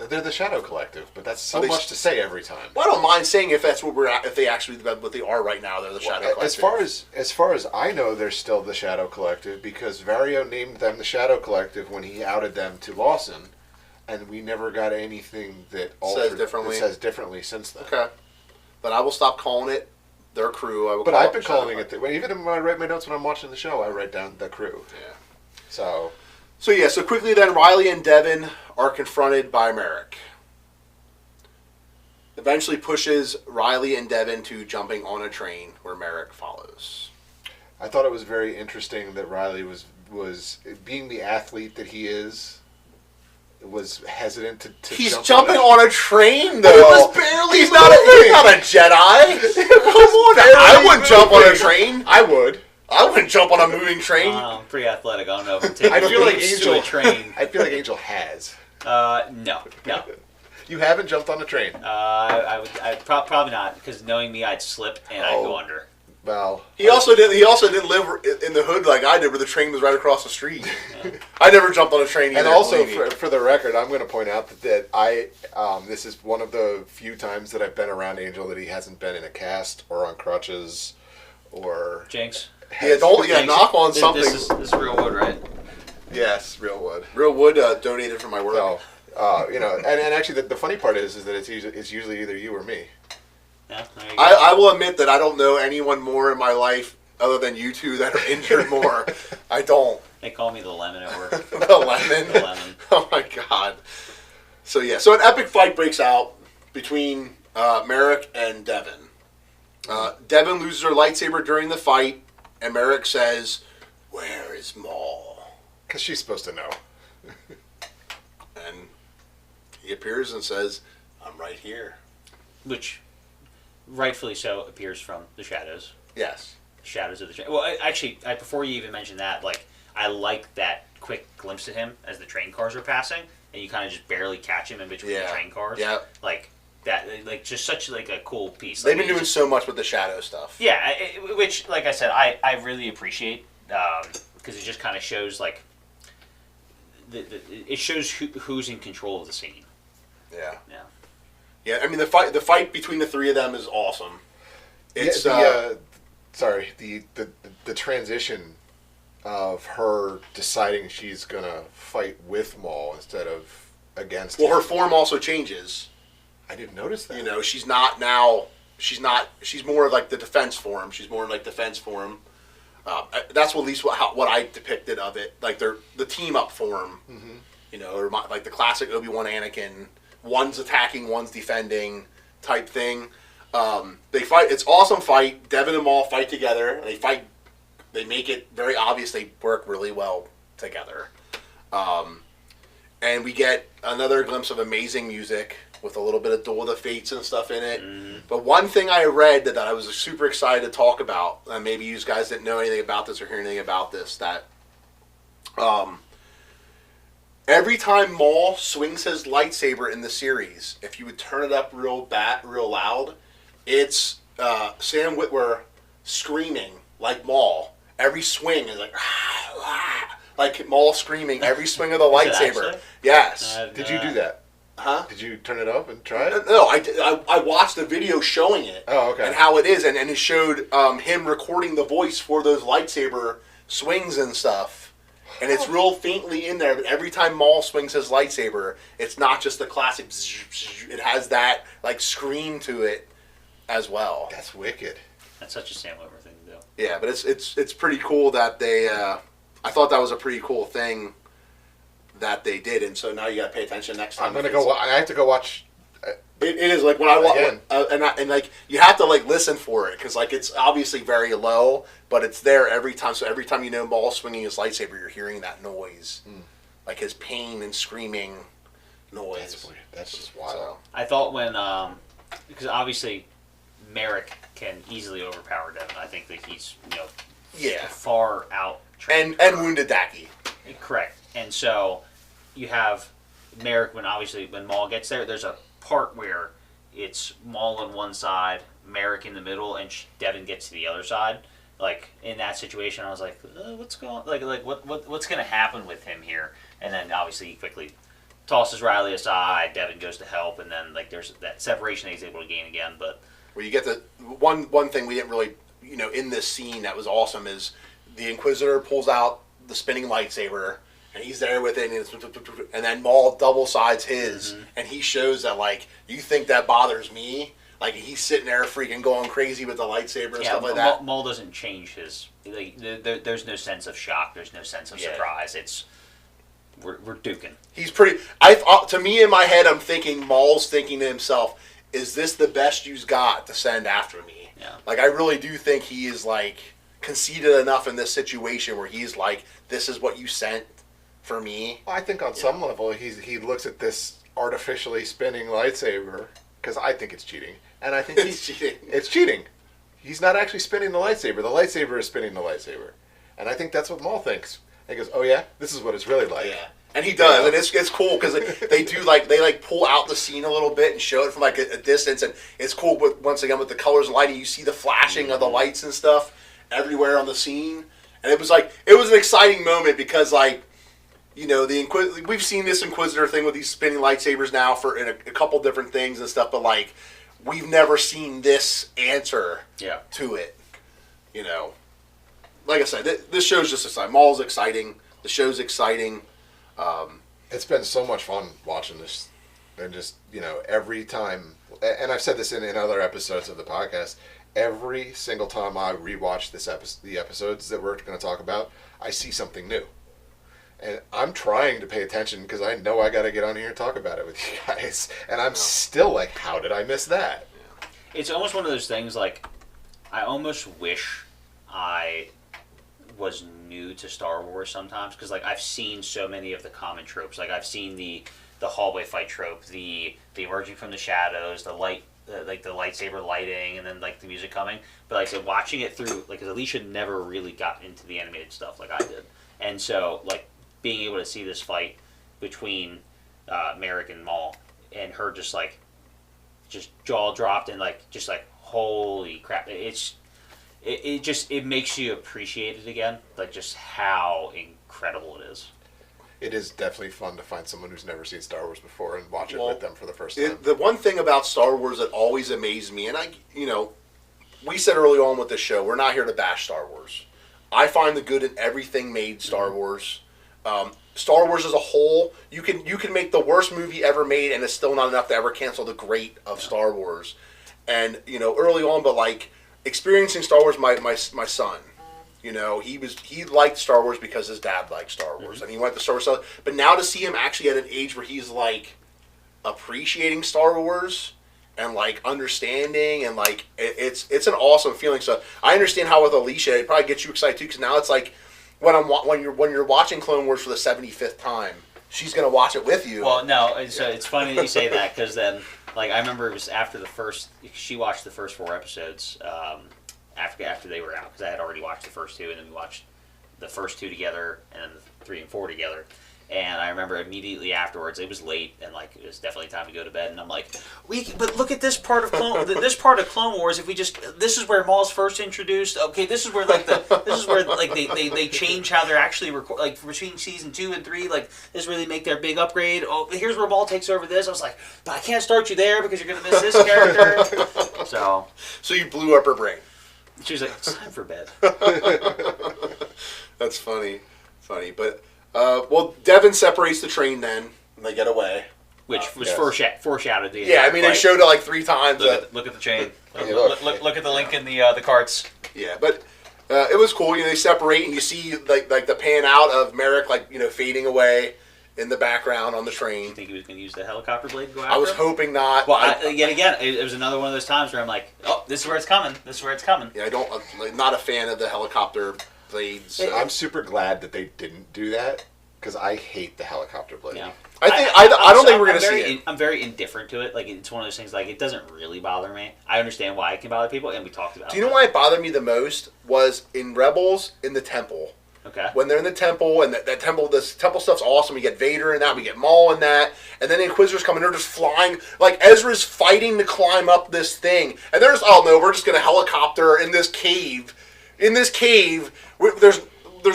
They're the Shadow Collective, but that's so much to say every time. Well, I don't mind saying if that's what we're at, if they actually what they are right now. They're the Shadow Collective. As far as I know, they're still the Shadow Collective because Vario named them the Shadow Collective when he outed them to Lawson, and we never got anything that says differently since then. Okay. But I will stop calling it their crew. But I've been calling it. Even when I write my notes when I'm watching the show, I write down the crew. Yeah. So quickly then, Riley and Devin are confronted by Merrick. Eventually pushes Riley and Devin to jumping on a train where Merrick follows. I thought it was very interesting that Riley was being the athlete that he is, was hesitant to He's jump jumping on a train, though. It was barely He's not a Jedi. Come on, I wouldn't jump on a train. I would. I wouldn't jump on a moving train. I'm pretty athletic. I don't know if I'm taking I feel like to a train. I feel like Angel has. No. You haven't jumped on a train. Probably not, because knowing me, I'd slip and I'd go under. Well, he also didn't live in the hood like I did, where the train was right across the street. Yeah. I never jumped on a train either. And also, for the record, I'm going to point out that I this is one of the few times that I've been around Angel that he hasn't been in a cast or on crutches or Jinx. Knock on something. This is real wood, right? Yes, real wood. Real wood donated for my work. So, and actually, the funny part is that it's usually either you or me. Yeah, I will admit that I don't know anyone more in my life other than you two that are injured more. I don't. They call me the lemon at work. The lemon? The lemon. Oh my god. So an epic fight breaks out between Merrick and Devin. Devin loses her lightsaber during the fight, and Merrick says, "Where is Maul?" Because she's supposed to know. And he appears and says, "I'm right here." Which, rightfully so, appears from the shadows. Yes. Shadows of the train. Well, actually, before you even mentioned that, I like that quick glimpse of him as the train cars are passing, and you kind of just barely catch him in between the train cars. Yeah. That, just such a cool piece. They've been doing so much with the shadow stuff. Yeah, which, like I said, I really appreciate, because it just kind of shows, it shows who's in control of the scene. Yeah. Yeah. Yeah, I mean, the fight between the three of them is awesome. It's the transition of her deciding she's gonna fight with Maul instead of against him. Well, her form also changes. I didn't notice that. You know, she's not now. She's more like the defense form. She's more like defense form. That's at least what I depicted of it. Like the team up form. Mm-hmm. You know, or like the classic Obi-Wan Anakin. One's attacking, one's defending type thing. They fight. It's awesome fight. Devin and Maul fight together. They fight. They make it very obvious they work really well together. And we get another glimpse of amazing music with a little bit of Duel of the Fates and stuff in it. Mm. But one thing I read that I was super excited to talk about, and maybe you guys didn't know anything about this or hear anything about this, that every time Maul swings his lightsaber in the series, if you would turn it up real loud, it's Sam Witwer screaming like Maul. Every swing is like Maul screaming every swing of the lightsaber. Yes. Did you do that? Huh? Did you turn it up and try it? No, I watched a video showing it. Oh, okay. And how it is, and it showed him recording the voice for those lightsaber swings and stuff. And it's real faintly in there, but every time Maul swings his lightsaber, it's not just the classic. It has that scream to it as well. That's wicked. That's such a Sam Witwer thing to do. Yeah, but it's pretty cool that they. I thought that was a pretty cool thing that they did, and so now you got to pay attention next time. I have to go watch. It is like when I watch, and you have to listen for it because it's obviously very low, but it's there every time. So every time Maul swinging his lightsaber, you're hearing that noise, like his pain and screaming noise. That's weird. That's just wild. So, I thought when because obviously Merrick can easily overpower Devin. I think that he's far out and wounded Daki. Correct, and so you have Merrick when Maul gets there. There's a part where it's Maul on one side, Merrick in the middle, and Devin gets to the other side. In that situation, I was like, "What's going? What's going to happen with him here?" And then obviously he quickly tosses Riley aside. Devin goes to help, and then there's that separation that he's able to gain again. But where you get the one thing we didn't really in this scene that was awesome is the Inquisitor pulls out the spinning lightsaber, and he's there with it, and then Maul double sides his, and he shows that like, you think that bothers me? Like he's sitting there freaking going crazy with the lightsaber and stuff like that. Maul doesn't change his. Like, there's no sense of shock. There's no sense of surprise. It's we're duking. He's pretty. To me in my head, I'm thinking Maul's thinking to himself, "Is this the best you've got to send after me?" Yeah. Like I really do think he is like conceited enough in this situation where he's like, "This is what you sent for me." Well, I think on some level he looks at this artificially spinning lightsaber, because I think it's cheating. And I think It's cheating. It's cheating. He's not actually spinning the lightsaber. The lightsaber is spinning the lightsaber. And I think that's what Maul thinks. And he goes, "Oh yeah, this is what it's really like." Yeah, and he does, and it's cool because they do they pull out the scene a little bit and show it from like a distance, and it's cool with once again with the colors and lighting. You see the flashing of the lights and stuff everywhere on the scene, and it was an exciting moment because like, you know, we've seen this Inquisitor thing with these spinning lightsabers now for in a couple different things and stuff, but like we've never seen this answer to it, you know. Like I said, this show's just exciting. Maul's exciting. The show's exciting. It's been so much fun watching this. And just, you know, every time, and I've said this in other episodes of the podcast, every single time I rewatch the episodes that we're going to talk about, I see something new. And I'm trying to pay attention because I know I got to get on here and talk about it with you guys. And I'm still like, how did I miss that? It's almost one of those things like, I almost wish I was new to Star Wars sometimes, because like I've seen so many of the common tropes. Like I've seen the hallway fight trope, the emerging from the shadows, the light, like the lightsaber lighting, and then like the music coming. But like so watching it through, like, 'cause Alicia never really got into the animated stuff like I did, and so like being able to see this fight between Merrick and Maul, and her just jaw dropped and like just like holy crap, it makes you appreciate it again, like just how incredible it is. It is definitely fun to find someone who's never seen Star Wars before and watch it with them for the first time. The one thing about Star Wars that always amazed me, and we said early on with this show, we're not here to bash Star Wars. I find the good in everything made Star Wars. Star Wars as a whole, you can make the worst movie ever made, and it's still not enough to ever cancel the great of Star Wars. And early on, but like experiencing Star Wars, my son, he liked Star Wars because his dad liked Star Wars, and he went to Star Wars. But now to see him actually at an age where he's like appreciating Star Wars and like understanding, and like it's an awesome feeling. So I understand how with Alicia it probably gets you excited too, because now it's like when you're watching Clone Wars for the 75th time, she's gonna watch it with you. Well, no, it's funny that you say that, because then like I remember it was after she watched the first 4 episodes. After they were out, because I had already watched the first 2, and then we watched the first 2 together, and then the 3 and 4 together. And I remember immediately afterwards, it was late, and like it was definitely time to go to bed. And I'm like, but look at this part of Clone Wars. If we this is where Maul's first introduced. Okay, this is where they change how they're actually like between season 2 and 3. Like this is where they make their big upgrade. Oh, here's where Maul takes over this. I was like, but I can't start you there because you're gonna miss this character. So you blew up her brain. She was like, it's time for bed. That's funny. But, Devin separates the train then, and they get away. Which was foreshadowed. They showed it like 3 times. Look at the chain. Look at the link in the carts. Yeah, but it was cool. They separate, and you see like the pan out of Merrick, fading away in the background on the train. You think he was going to use the helicopter blade to go after I was hoping not. Well, yet again, it was another one of those times where I'm like, oh, this is where it's coming. Yeah, not a fan of the helicopter blades. I'm super glad that they didn't do that, because I hate the helicopter blade. Yeah. I don't think we're going to see it. I'm very indifferent to it. Like, it's one of those things, like, it doesn't really bother me. I understand why it can bother people, and we talked about it. Do you know why it bothered me the most? Was in Rebels, in the temple. Okay. When they're in the temple, and that temple, this temple stuff's awesome. We get Vader in that, we get Maul in that, and then the Inquisitors come and they're just flying. Like Ezra's fighting to climb up this thing, and there's we're just gonna helicopter in this cave. There's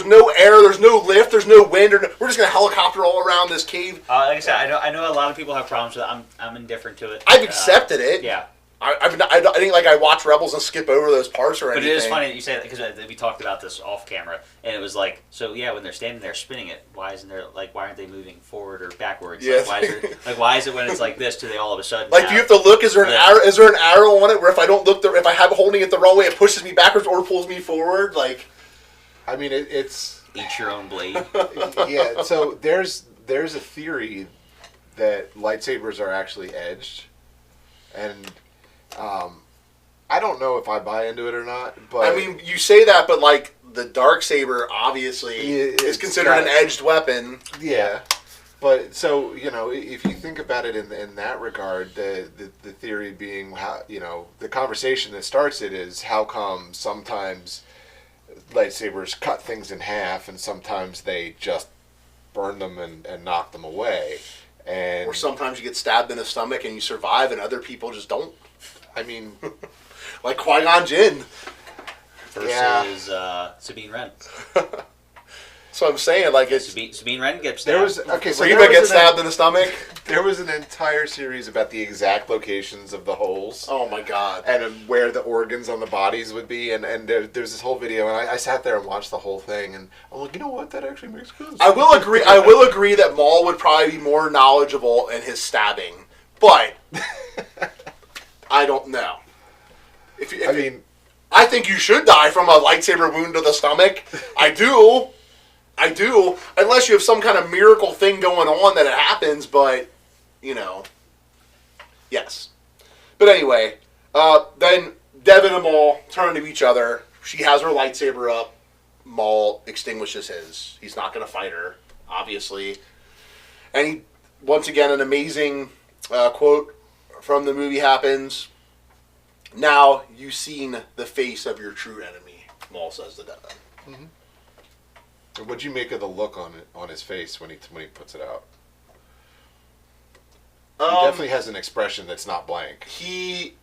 no air, there's no lift, there's no wind. We're just gonna helicopter all around this cave. Like I said, I know a lot of people have problems with it. I'm indifferent to it. I've accepted it. Yeah. I think like I watch Rebels and skip over those parts or anything. But it is funny that you say that because we talked about this off camera, and it was like, so yeah, when they're standing there spinning it, why aren't they moving forward or backwards? Yeah. Why is it when it's like this, do they all of a sudden? Like, do you have to look? Is there an arrow? Is there an arrow on it where if I don't look, if I have holding it the wrong way, it pushes me backwards or pulls me forward? Like, I mean, it's eat your own blade. Yeah. So there's a theory that lightsabers are actually edged, and I don't know if I buy into it or not. But I mean, you say that, but like the darksaber obviously is considered an edged weapon. Yeah. But so, if you think about it in that regard, the theory being how, the conversation that starts it is how come sometimes lightsabers cut things in half and sometimes they just burn them and knock them away. And or sometimes you get stabbed in the stomach and you survive and other people just don't. I mean, like Qui-Gon Jinn. Versus Sabine Wren. So I'm saying, like, it's Sabine Wren gets stabbed. Reba gets stabbed in the stomach. There was an entire series about the exact locations of the holes. Oh my god! And where the organs on the bodies would be, and there's this whole video, and I sat there and watched the whole thing, and I'm like, you know what? That actually makes sense. I will agree that Maul would probably be more knowledgeable in his stabbing, but I don't know. I think you should die from a lightsaber wound to the stomach. I do. Unless you have some kind of miracle thing going on that it happens, but, yes. But anyway, then Devin and Maul turn to each other. She has her lightsaber up. Maul extinguishes his. He's not going to fight her, obviously. And once again, an amazing quote from the movie happens. Now you've seen the face of your true enemy, Maul says to Devin. Mm-hmm. What'd you make of the look on his face when he puts it out? He definitely has an expression that's not blank. He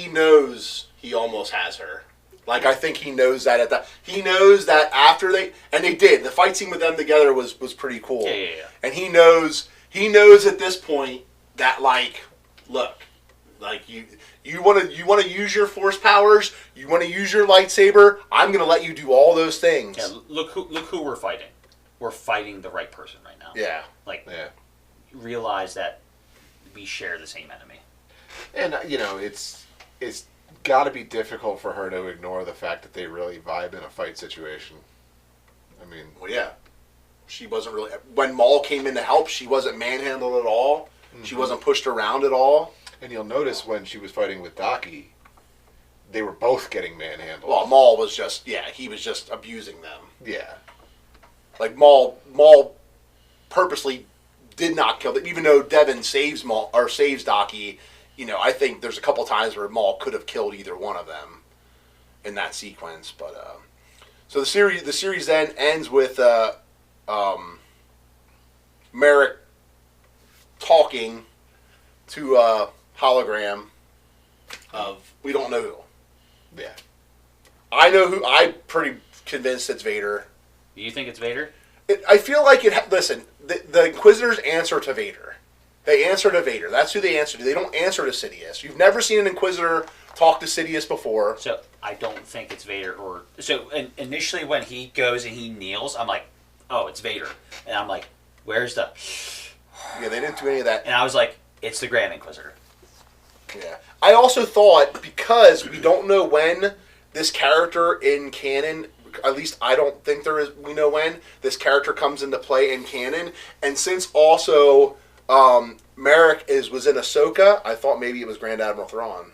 knows he almost has her. Like, I think he knows that he knows that after they did. The fight scene with them together was pretty cool. Yeah. And he knows at this point that, like, look, like you want to use your force powers, you want to use your lightsaber, I'm going to let you do all those things. Yeah, look who we're fighting. We're fighting the right person right now. Yeah. Realize that we share the same enemy. And it's got to be difficult for her to ignore the fact that they really vibe in a fight situation. I mean, well, yeah. She wasn't really, when Maul came in to help, she wasn't manhandled at all. Mm-hmm. She wasn't pushed around at all. And you'll notice when she was fighting with Daki, they were both getting manhandled. Well, Maul was he was just abusing them. Yeah. Like, Maul purposely did not kill them. Even though Devin saves Maul, or saves Daki, I think there's a couple times where Maul could have killed either one of them in that sequence. But, so the series then ends with, Merrick talking to, hologram of we don't know who. Yeah. I know who. I'm pretty convinced it's Vader. You think it's Vader? I feel like it. Listen, the Inquisitors answer to Vader. They answer to Vader. That's who they answer to. They don't answer to Sidious. You've never seen an Inquisitor talk to Sidious before. So I don't think it's Vader. Initially when he goes and he kneels, I'm like, oh, it's Vader, and I'm like, where's the? Yeah, they didn't do any of that. And I was like, it's the Grand Inquisitor. Yeah. I also thought, because we don't know when this character in canon, at least I don't think we know when this character comes into play in canon, and since also Merrick was in Ahsoka, I thought maybe it was Grand Admiral Thrawn.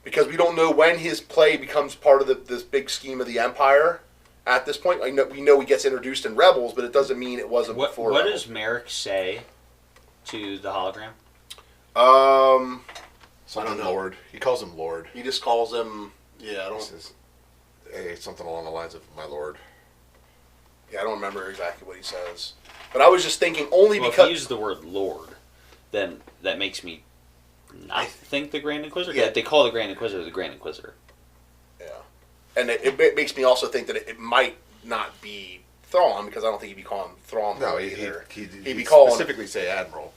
Because we don't know when his play becomes part of this big scheme of the Empire at this point. We know he gets introduced in Rebels, but it doesn't mean it wasn't before What Rebels. does Merrick say to the hologram? Something Lord. He calls him Lord. He just calls him. Yeah, I don't. Says, hey, something along the lines of my Lord. Yeah, I don't remember exactly what he says, but I was just thinking because if he uses the word Lord, then that makes me not think the Grand Inquisitor. Yeah, they call the Grand Inquisitor the Grand Inquisitor. Yeah, and it makes me also think that it might not be Thrawn, because I don't think he'd be calling Thrawn. No, either. he'd be calling specifically say Admiral.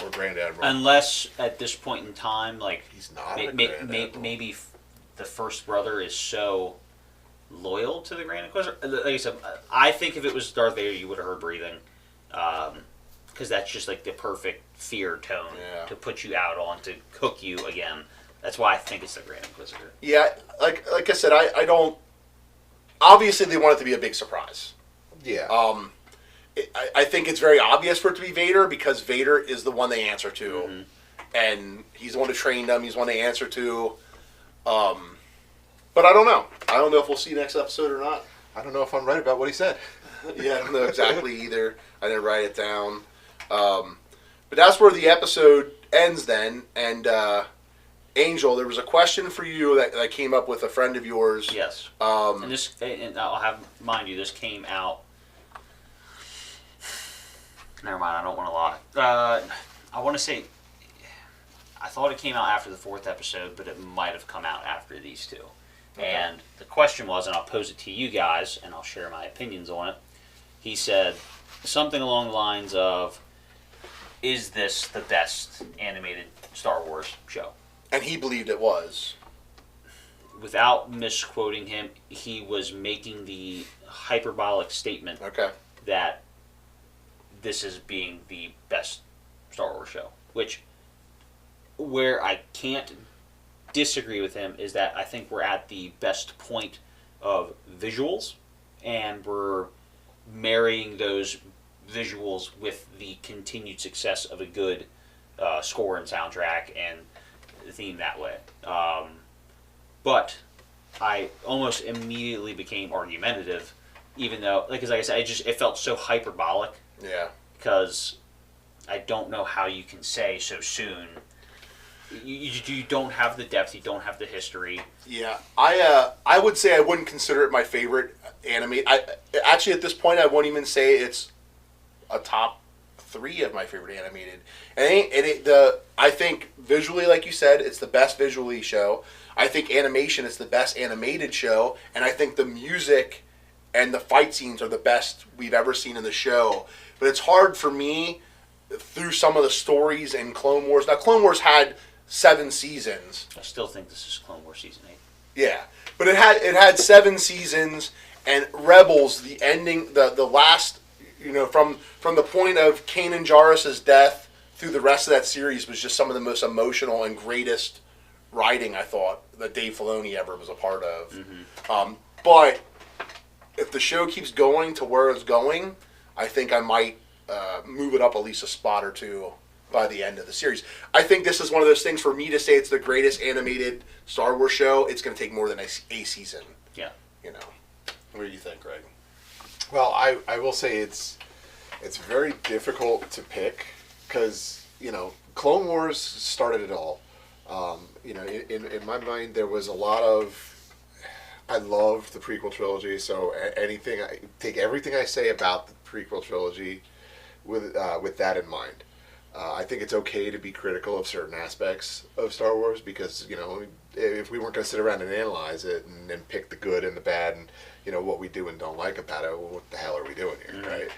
or Grand Admiral. Unless at this point in time, like He's not a Grand Admiral. maybe the first brother is so loyal to the Grand Inquisitor. Like I said, I think if it was Darth Vader, you would have heard breathing, because that's just like the perfect fear tone to put you out on, to hook you again. That's why I think it's the Grand Inquisitor. Yeah, like I said, I don't. Obviously, they want it to be a big surprise. Yeah. I think it's very obvious for it to be Vader because Vader is the one they answer to, and he's the one who trained them. He's the one they answer to. But I don't know. I don't know if we'll see next episode or not. I don't know if I'm right about what he said. Yeah, I don't know exactly either. I didn't write it down. But that's where the episode ends then. And Angel, there was a question for you that came up with a friend of yours. Yes. And I'll have mind you, this came out. Never mind. I don't want to lie. I want to say. I thought it came out after the 4th episode, but it might have come out after these two. Okay. And the question was, and I'll pose it to you guys, and I'll share my opinions on it. He said something along the lines of, "Is this the best animated Star Wars show?" And he believed it was. Without misquoting him, he was making the hyperbolic statement that this is being the best Star Wars show. Where I can't disagree with him is that I think we're at the best point of visuals, and we're marrying those visuals with the continued success of a good score and soundtrack and theme that way. But I almost immediately became argumentative, even though, like I said, it felt so hyperbolic. Yeah. Because I don't know how you can say so soon. You don't have the depth. You don't have the history. Yeah, I would say I wouldn't consider it my favorite anime. Actually, at this point, I won't even say it's a top 3 of my favorite animated. I think visually, like you said, it's the best visually show. I think animation is the best animated show, and I think the music and the fight scenes are the best we've ever seen in the show. But it's hard for me through some of the stories in Clone Wars. Now, Clone Wars had 7 seasons. I still think this is Clone Wars Season 8. Yeah, but it had 7 seasons, and Rebels, the ending, the last, from the point of Kanan Jarrus's death through the rest of that series was just some of the most emotional and greatest writing I thought that Dave Filoni ever was a part of. Mm-hmm. But if the show keeps going to where it's going, I think I might move it up at least a spot or 2 by the end of the series. I think this is one of those things for me to say it's the greatest animated Star Wars show. It's going to take more than a season. Yeah. What do you think, Greg? Well, I will say it's very difficult to pick because, Clone Wars started it all. In my mind, there was a lot of... I loved the prequel trilogy, so take everything I say about the prequel trilogy with that in mind. I think it's okay to be critical of certain aspects of Star Wars because, if we weren't going to sit around and analyze it and pick the good and the bad and, what we do and don't like about it, well, what the hell are we doing here, right?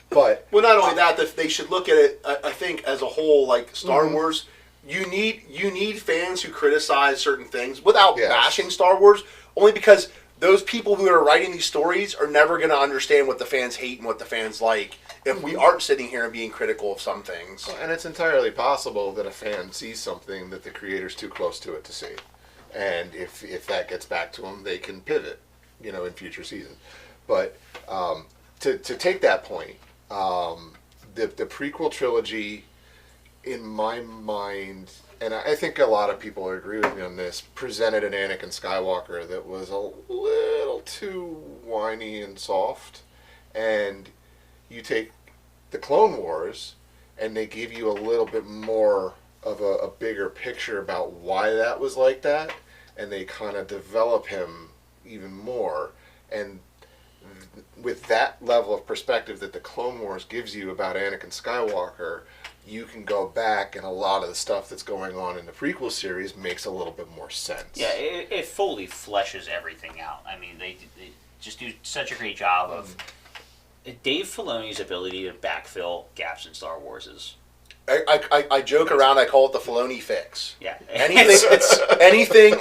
But... Well, not only that, they should look at it, I think, as a whole, like Star Wars, you need fans who criticize certain things without bashing Star Wars, only because those people who are writing these stories are never going to understand what the fans hate and what the fans like if we aren't sitting here and being critical of some things. And it's entirely possible that a fan sees something that the creator's too close to it to see. And if that gets back to them, they can pivot, in future seasons. But to take that point, the prequel trilogy, in my mind, and I think a lot of people agree with me on this, presented an Anakin Skywalker that was a little too whiny and soft. And you take the Clone Wars, and they give you a little bit more of a bigger picture about why that was like that, and they kind of develop him even more. And with that level of perspective that the Clone Wars gives you about Anakin Skywalker, you can go back, and a lot of the stuff that's going on in the prequel series makes a little bit more sense. Yeah, it fully fleshes everything out. I mean, they just do such a great job of... Dave Filoni's ability to backfill gaps in Star Wars is I joke around. I call it the Filoni fix. Yeah. Anything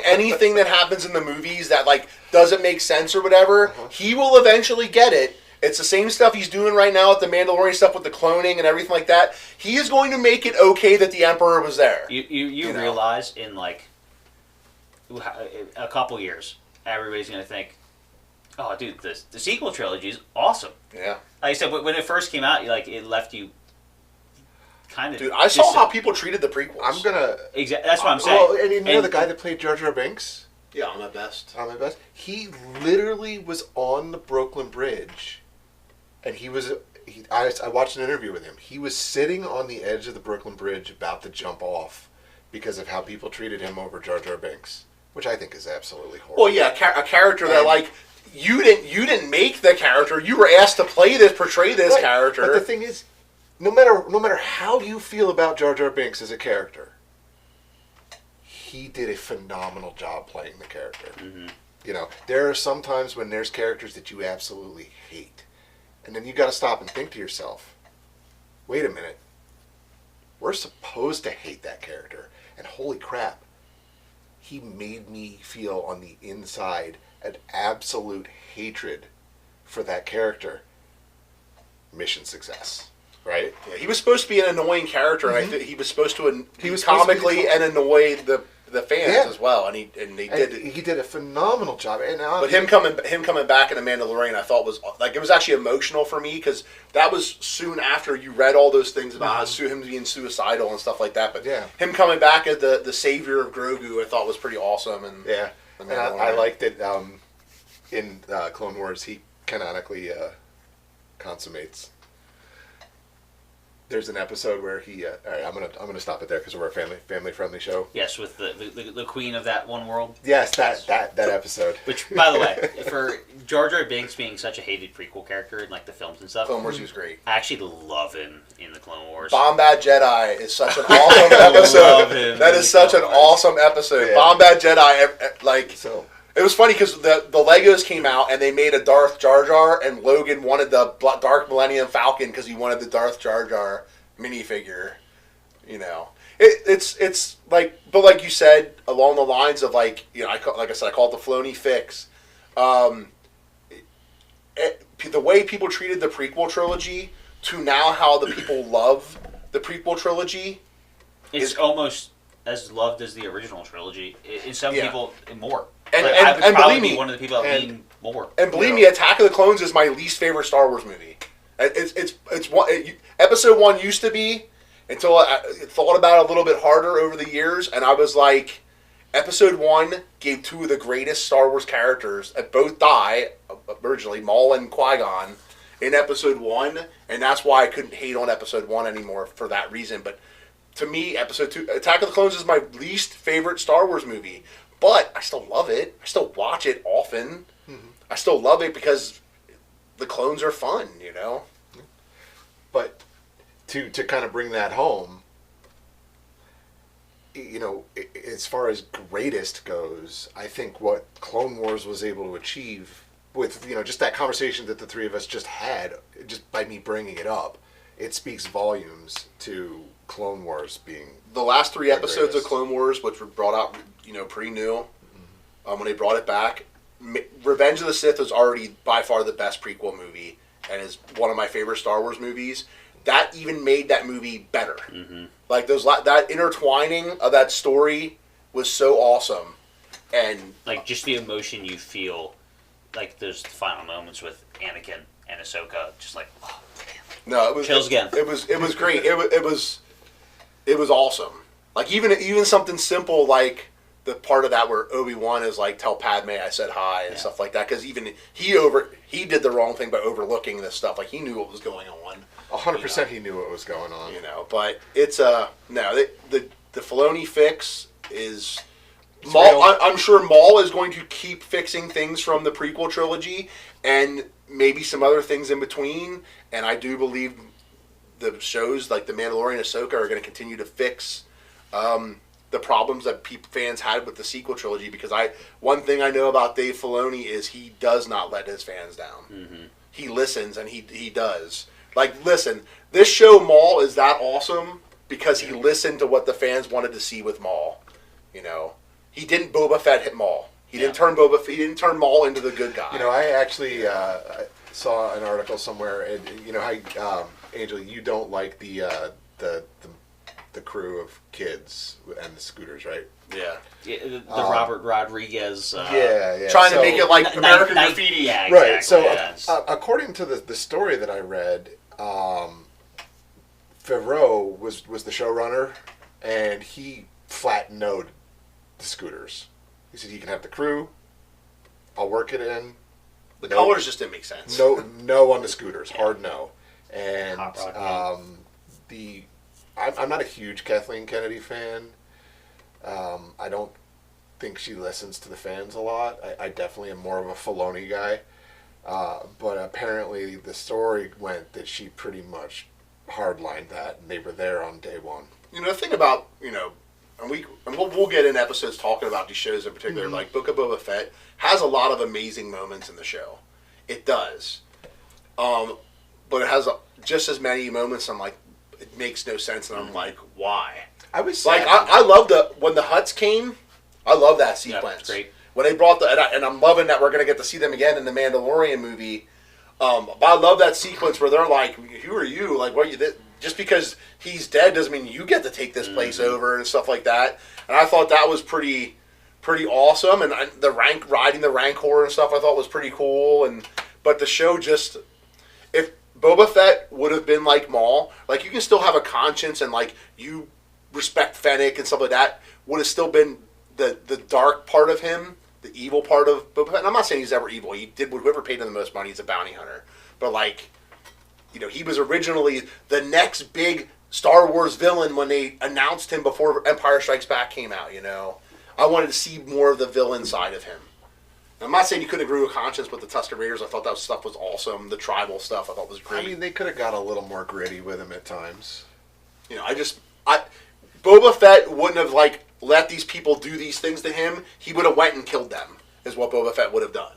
that happens in the movies that like doesn't make sense or whatever, he will eventually get it. It's the same stuff he's doing right now with the Mandalorian stuff with the cloning and everything like that. He is going to make it okay that the Emperor was there. You know? realize in like a couple years, everybody's gonna think, "Oh, dude, the sequel trilogy is awesome." Yeah. Like I said, when it first came out, it left you kind of. Dude, I saw how people treated the prequels. I'm gonna. Exactly. That's what I'm saying. Well, and you know the guy that played Jar Jar Binks? Yeah, on my best. On my best. He literally was on the Brooklyn Bridge, and I watched an interview with him. He was sitting on the edge of the Brooklyn Bridge about to jump off because of how people treated him over Jar Jar Binks, which I think is absolutely horrible. Well, yeah, a character that like you didn't make the character. You were asked to portray this character. But the thing is, no matter how you feel about Jar Jar Binks as a character, he did a phenomenal job playing the character. Mm-hmm. You know, there are some times when there's characters that you absolutely hate. And then you got to stop and think to yourself, wait a minute. We're supposed to hate that character. And holy crap, he made me feel on the inside an absolute hatred for that character. Mission success. Right? Yeah, he was supposed to be an annoying character, and I think he was supposed to comically and annoy the fans as well, and he did. He did a phenomenal job. And but him coming back in The Mandalorian, I thought was like it was actually emotional for me because that was soon after you read all those things about him being suicidal and stuff like that. But him coming back as the savior of Grogu, I thought was pretty awesome. And and I liked it. In Clone Wars, he canonically consummates. There's an episode where he. All right, I'm gonna stop it there because we're a family friendly show. Yes, with the queen of that one world. Yes, that episode. Which, by the way, for Jar Jar Binks being such a hated prequel character in like the films and stuff, Clone Wars, he was great. I actually love him in the Clone Wars. Bombad Jedi is such an awesome episode. That is such an awesome episode. Yeah. Bombad Jedi, like. So. It was funny because the Legos came out and they made a Darth Jar Jar, and Logan wanted the Dark Millennium Falcon because he wanted the Darth Jar Jar minifigure. You know, it's like, but like you said, along the lines of like, you know, like I said, I call it the Filoni fix. The way people treated the prequel trilogy to now how the people love the prequel trilogy, it's almost as loved as the original trilogy. In some people, more. And, like, and, I would and probably believe me, be one of the people that lean more. And believe me, Attack of the Clones is my least favorite Star Wars movie. It's one. Episode 1 used to be until I thought about it a little bit harder over the years, and I was like, Episode 1 gave 2 of the greatest Star Wars characters that both die originally, Maul and Qui-Gon, in Episode 1, and that's why I couldn't hate on Episode 1 anymore for that reason. But to me, Episode 2, Attack of the Clones is my least favorite Star Wars movie. But I still love it. I still watch it often. Mm-hmm. I still love it because the clones are fun, you know? But to kind of bring that home, you know, as far as greatest goes, I think what Clone Wars was able to achieve with, you know, just that conversation that the three of us just had, just by me bringing it up, it speaks volumes to Clone Wars being the last 3 episodes of Clone Wars, which were brought out, you know, pretty new. When they brought it back, Revenge of the Sith was already by far the best prequel movie and is one of my favorite Star Wars movies. That even made that movie better. Mm-hmm. Like that intertwining of that story was so awesome, and like just the emotion you feel, like those final moments with Anakin and Ahsoka, just like oh man. No, it was chills again. It was great. It was awesome. Like even something simple like the part of that where Obi-Wan is like, tell Padme I said hi and stuff like that. Because even he did the wrong thing by overlooking this stuff. Like he knew what was going on. 100% he knew what was going on. You know, but it's the Filoni fix is Maul. I'm sure Maul is going to keep fixing things from the prequel trilogy and maybe some other things in between. And I do believe the shows like The Mandalorian and Ahsoka are going to continue to fix the problems that fans had with the sequel trilogy, because one thing I know about Dave Filoni is he does not let his fans down. Mm-hmm. He listens and he does. Like, listen, this show Maul is that awesome because he listened to what the fans wanted to see with Maul. You know, he didn't Boba Fett hit Maul. He didn't turn He didn't turn Maul into the good guy. You know, I actually I saw an article somewhere, and you know how Angel, you don't like the crew of kids and the scooters, right? Yeah. The Robert Rodriguez. Trying to make it like American Graffiti. Yeah, right. exactly. So according to the story that I read, Favreau was the showrunner, and he flat no'd the scooters. He said, "You can have the crew. I'll work it in." The colors just didn't make sense. No on the scooters. Hard no. And I'm not a huge Kathleen Kennedy fan. I don't think she listens to the fans a lot. I definitely am more of a Filoni guy. But apparently the story went that she pretty much hardlined that, and they were there on day one. You know, the thing about, you know, and we'll get in episodes talking about these shows in particular, like Book of Boba Fett has a lot of amazing moments in the show. It does. But it has just as many moments I'm like, it makes no sense, and I'm like, why? I was like, I love when the Hutts came. I love that sequence. Yeah, it's great. When they brought and I'm loving that we're gonna get to see them again in the Mandalorian movie. But I love that sequence where they're like, "Who are you? Like, what are you?" Just because he's dead doesn't mean you get to take this place over and stuff like that. And I thought that was pretty awesome. And riding the Rancor and stuff, I thought was pretty cool. But the show just, if Boba Fett would have been like Maul, like you can still have a conscience and like you respect Fennec and stuff like that, would have still been the dark part of him, the evil part of Boba Fett. And I'm not saying he's ever evil. He did whoever paid him the most money. He's a bounty hunter. But like, you know, he was originally the next big Star Wars villain when they announced him before Empire Strikes Back came out. You know, I wanted to see more of the villain side of him. I'm not saying he couldn't grew a conscience with the Tusken Raiders. I thought that stuff was awesome. The tribal stuff I thought was great. I mean, they could have got a little more gritty with him at times. You know, Boba Fett wouldn't have like let these people do these things to him. He would have went and killed them. Is what Boba Fett would have done.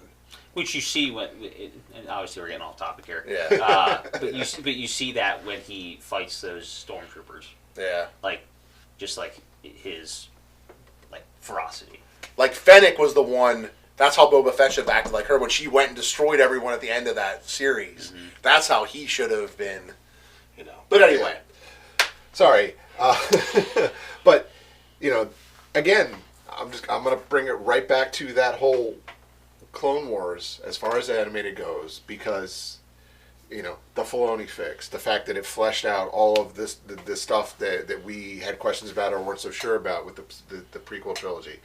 Which you see and obviously we're getting off topic here. Yeah. But you see that when he fights those stormtroopers. Yeah. Like, just like his like ferocity. Like Fennec was the one. That's how Boba Fett should have acted like her when she went and destroyed everyone at the end of that series. Mm-hmm. That's how he should have been. You know. But anyway. Sorry. But you know, again, I'm going to bring it right back to that whole Clone Wars as far as animated goes, because you know the Filoni fix, the fact that it fleshed out all of this the stuff that we had questions about or weren't so sure about with the prequel trilogy.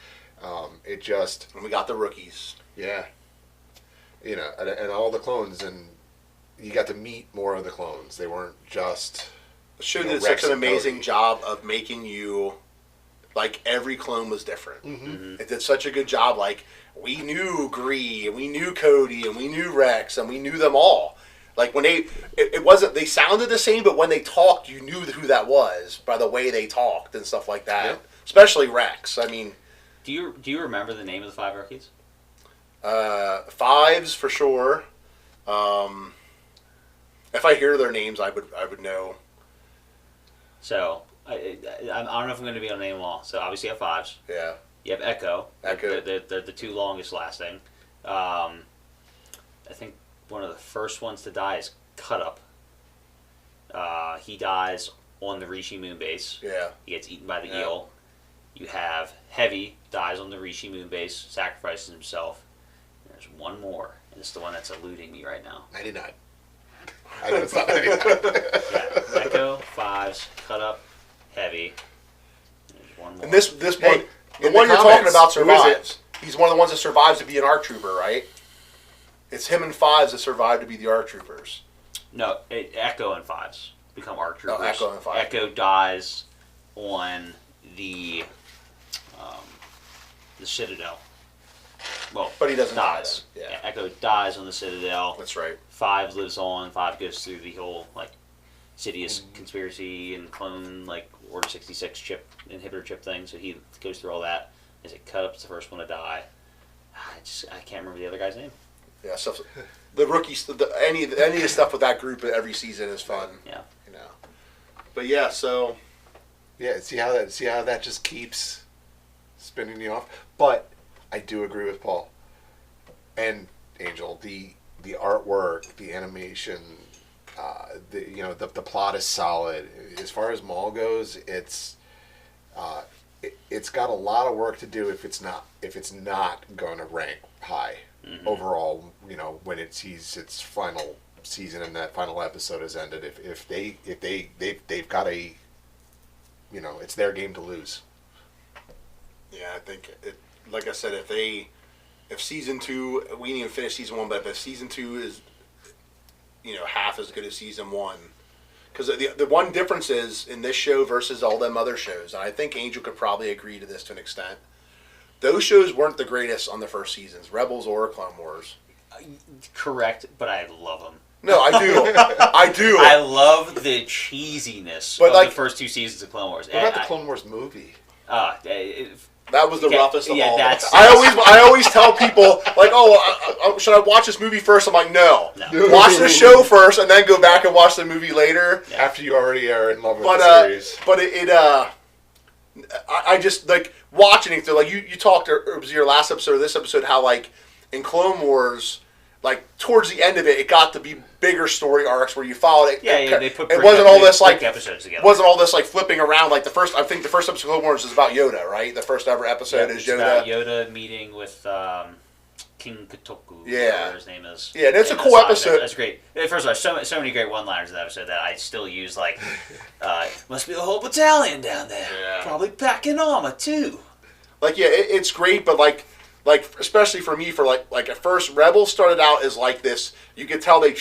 It just, and we got the rookies. Yeah. You know, and all the clones, and you got to meet more of the clones. They weren't just. The show did such an amazing job of making you. Like, every clone was different. Mm-hmm. It did such a good job. Like, we knew Gree, and we knew Cody, and we knew Rex, and we knew them all. Like, when it wasn't, they sounded the same, but when they talked, you knew who that was by the way they talked and stuff like that. Yep. Especially Rex. I mean. Do you remember the name of the 5 rookies? Fives, for sure. If I hear their names, I would know. So. I don't know if I'm going to be able to name them all. So obviously you have 5s. Yeah. You have Echo. Echo. They're the 2 longest lasting. I think one of the first ones to die is Cut Up. He dies on the Rishi moon base. Yeah. He gets eaten by the eel. You have Heavy, dies on the Rishi moon base, sacrifices himself. And there's one more, and it's the one that's eluding me right now. 99. I know it's not 99. Yeah. Echo, 5s, Cut Up, Heavy. There's one more. And this one, the one you're talking about survives. He's one of the ones that survives to be an ARC trooper, right? It's him and 5s that survive to be the ARC troopers. No, Echo and 5s become ARC troopers. Oh, Echo and 5s. Echo dies on the Citadel. Well, but he doesn't dies. Die then. Yeah. Echo dies on the Citadel. That's right. 5 lives on. 5 goes through the whole like Sidious conspiracy and clone like Order 66 chip inhibitor chip thing. So he goes through all that. Is it Cut Up's the first one to die? I can't remember the other guy's name. Yeah, stuff. The rookies, any of the stuff with that group every season is fun. Yeah. You know. But yeah, so Yeah, see how that just keeps spinning you off. But I do agree with Paul and Angel. The artwork, the animation, the plot is solid. As far as Maul goes, it's got a lot of work to do if it's not going to rank high overall. When it sees its final season and that final episode has ended, if they've got a, it's their game to lose. Yeah, I think like I said, if season 2, we didn't even finish season 1, but if season 2 is half as good as season 1, because the one difference is in this show versus all them other shows, and I think Angel could probably agree to this to an extent. Those shows weren't the greatest on the first seasons, Rebels or Clone Wars. Correct, but I love them. No, I do. I do. I love the cheesiness of the first 2 seasons of Clone Wars. What about the Clone Wars movie? That was the roughest of all. That's, I always tell people, like, should I watch this movie first? I'm like, no. Watch the show first and then go back and watch the movie later. After you already are in love with the series. But I just, like, watching it through, like, you talked, it was your last episode or this episode, how, like, in Clone Wars, like, towards the end of it, it got to be bigger story arcs where you followed it. Yeah, they put it wasn't all this, like, episodes together. Wasn't all this, like, flipping around. Like, I think the first episode of Clone Wars is about Yoda, right? The first ever episode is Yoda. About Yoda meeting with King Kotoku, whatever his name is. Yeah, and it's a cool episode. That's great. First of all, so many great one-liners in that episode that I still use, like, must be the whole battalion down there. Yeah. Probably packing armor, too. Like, yeah, it's great, but, like especially for me, for like at first, Rebels started out as like this. You could tell Dave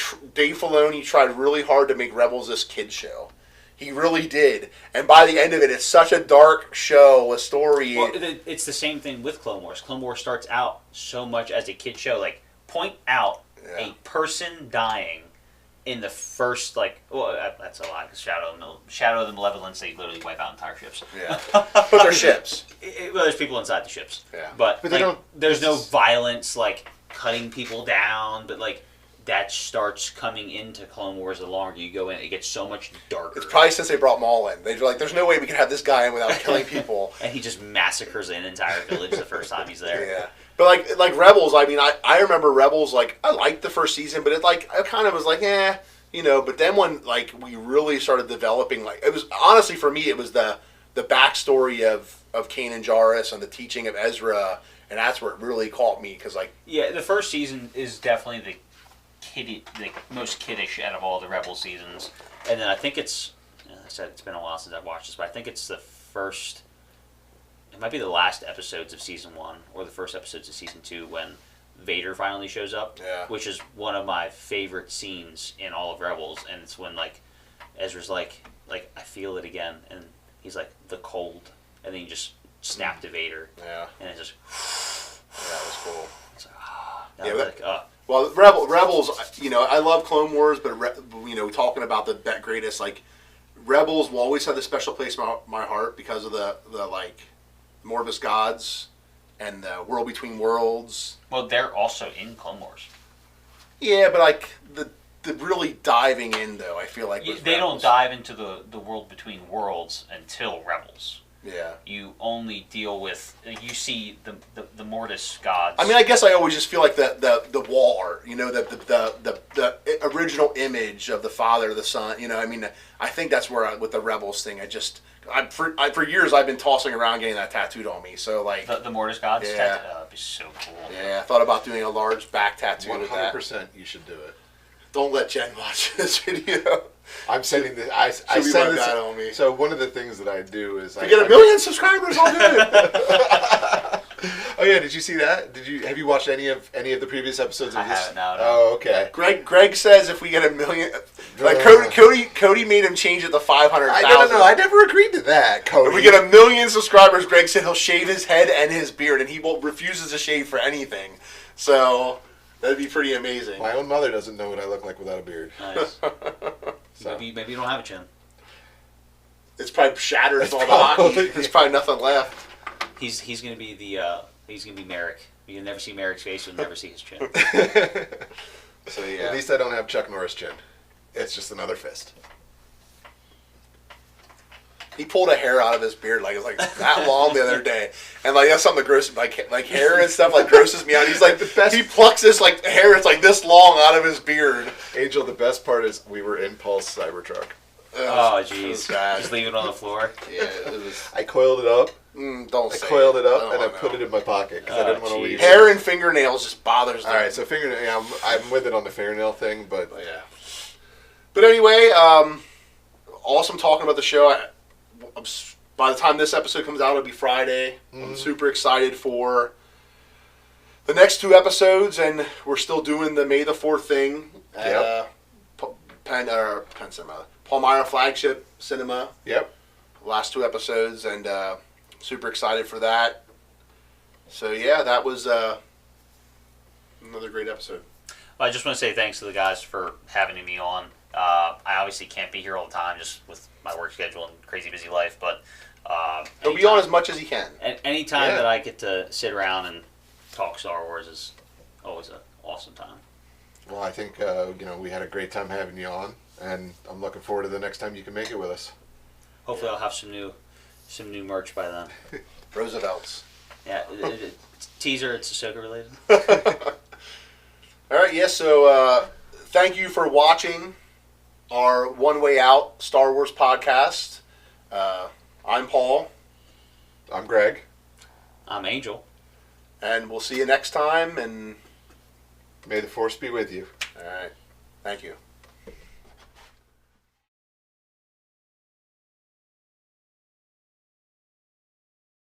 Filoni tried really hard to make Rebels this kid show. He really did, and by the end of it, it's such a dark show, a story. Well, it's the same thing with Clone Wars. Clone Wars starts out so much as a kid show. Like, point out a person dying in the first, like, well, that's a lot, because Shadow of the Malevolence, they literally wipe out entire ships. Yeah. But they're ships. Well, there's people inside the ships. Yeah. But they don't, there's no violence, like, cutting people down, but, like, that starts coming into Clone Wars the longer you go in. It gets so much darker. It's probably since they brought Maul in. They're like, there's no way we can have this guy in without killing people. And he just massacres an entire village the first time he's there. Yeah. But, like Rebels, I mean, I remember Rebels, like, I liked the first season, but it, like, I kind of was like, but then when, like, we really started developing, like, it was, honestly, for me, it was the backstory of Kanan Jarrus and the teaching of Ezra, and that's where it really caught me, because, like... Yeah, the first season is definitely the most kiddish out of all the Rebel seasons, and then I think it's, I said it's been a while since I've watched this, but I think it's the first... It might be the last episodes of season 1 or the first episodes of season 2 when Vader finally shows up, which is one of my favorite scenes in all of Rebels, and it's when, like, Ezra's like I feel it again, and he's like, the cold, and then you just snap to Vader, and it just that was cool. It's like, well, Rebels, I love Clone Wars, but talking about the greatest, like, Rebels will always have this special place in my heart because of the like Morvis gods and the World Between Worlds. Well, they're also in Clone Wars. Yeah, but, like, the really diving in, though, I feel like they don't dive into the World Between Worlds until Rebels. Yeah. You only deal with, you see the Mortis gods. I mean, I guess I always just feel like the wall art, the original image of the Father, the Son, I mean, I think that's where, with the Rebels thing, for years I've been tossing around getting that tattooed on me, so, like... The Mortis gods tattooed? Oh, it'd be so cool. Yeah, I thought about doing a large back tattoo with that. 100% you should do it. Don't let Jen watch this video. I'm sending this. I send this on me. So one of the things that I do is I get 1 million subscribers. I'll do it. Oh yeah, did you see that? Have you watched any of the previous episodes of this? I haven't. No. Oh, okay. Greg says if we get 1 million, like Cody made him change it to 500,000. No, I never agreed to that, Cody. If we get 1 million subscribers, Greg said he'll shave his head and his beard, and he refuses to shave for anything. So that'd be pretty amazing. My own mother doesn't know what I look like without a beard. Nice. So. Maybe you don't have a chin. It's probably shattered from all the hockey. There's probably nothing left. He's gonna be he's gonna be Merrick. You can never see Merrick's face. You'll never see his chin. So yeah. At least I don't have Chuck Norris chin. It's just another fist. He pulled a hair out of his beard like it was like that long the other day, and like that's something that grosses like hair and stuff like grosses me out. He's like the best. He plucks this like hair. It's like this long out of his beard. Angel, the best part is we were in Paul's Cybertruck. Oh jeez, just leave it on the floor. Yeah, it was. I coiled it up. Don't. I coiled it up and I put it in my pocket because I didn't want to leave. Hair and fingernails just bothers them. All right, so fingernail. Yeah, I'm with it on the fingernail thing, but yeah. But anyway, awesome talking about the show. By the time this episode comes out, it'll be Friday. I'm super excited for the next 2 episodes, and we're still doing the May the 4th thing at Penn Cinema, Palmyra Flagship Cinema. Yep. Last 2 episodes, and super excited for that. So yeah, that was another great episode. Well, I just want to say thanks to the guys for having me on. I obviously can't be here all the time just with my work schedule and crazy busy life, but he'll be on as much as he can. Any time that I get to sit around and talk Star Wars is always an awesome time. Well, I think we had a great time having you on, and I'm looking forward to the next time you can make it with us. Hopefully, I'll have some new merch by then. Roosevelt's. Yeah, teaser. It's Ahsoka related. All right. Yes. So thank you for watching our One Way Out Star Wars podcast. I'm Paul. I'm Greg. I'm Angel. And we'll see you next time. And may the Force be with you. All right. Thank you.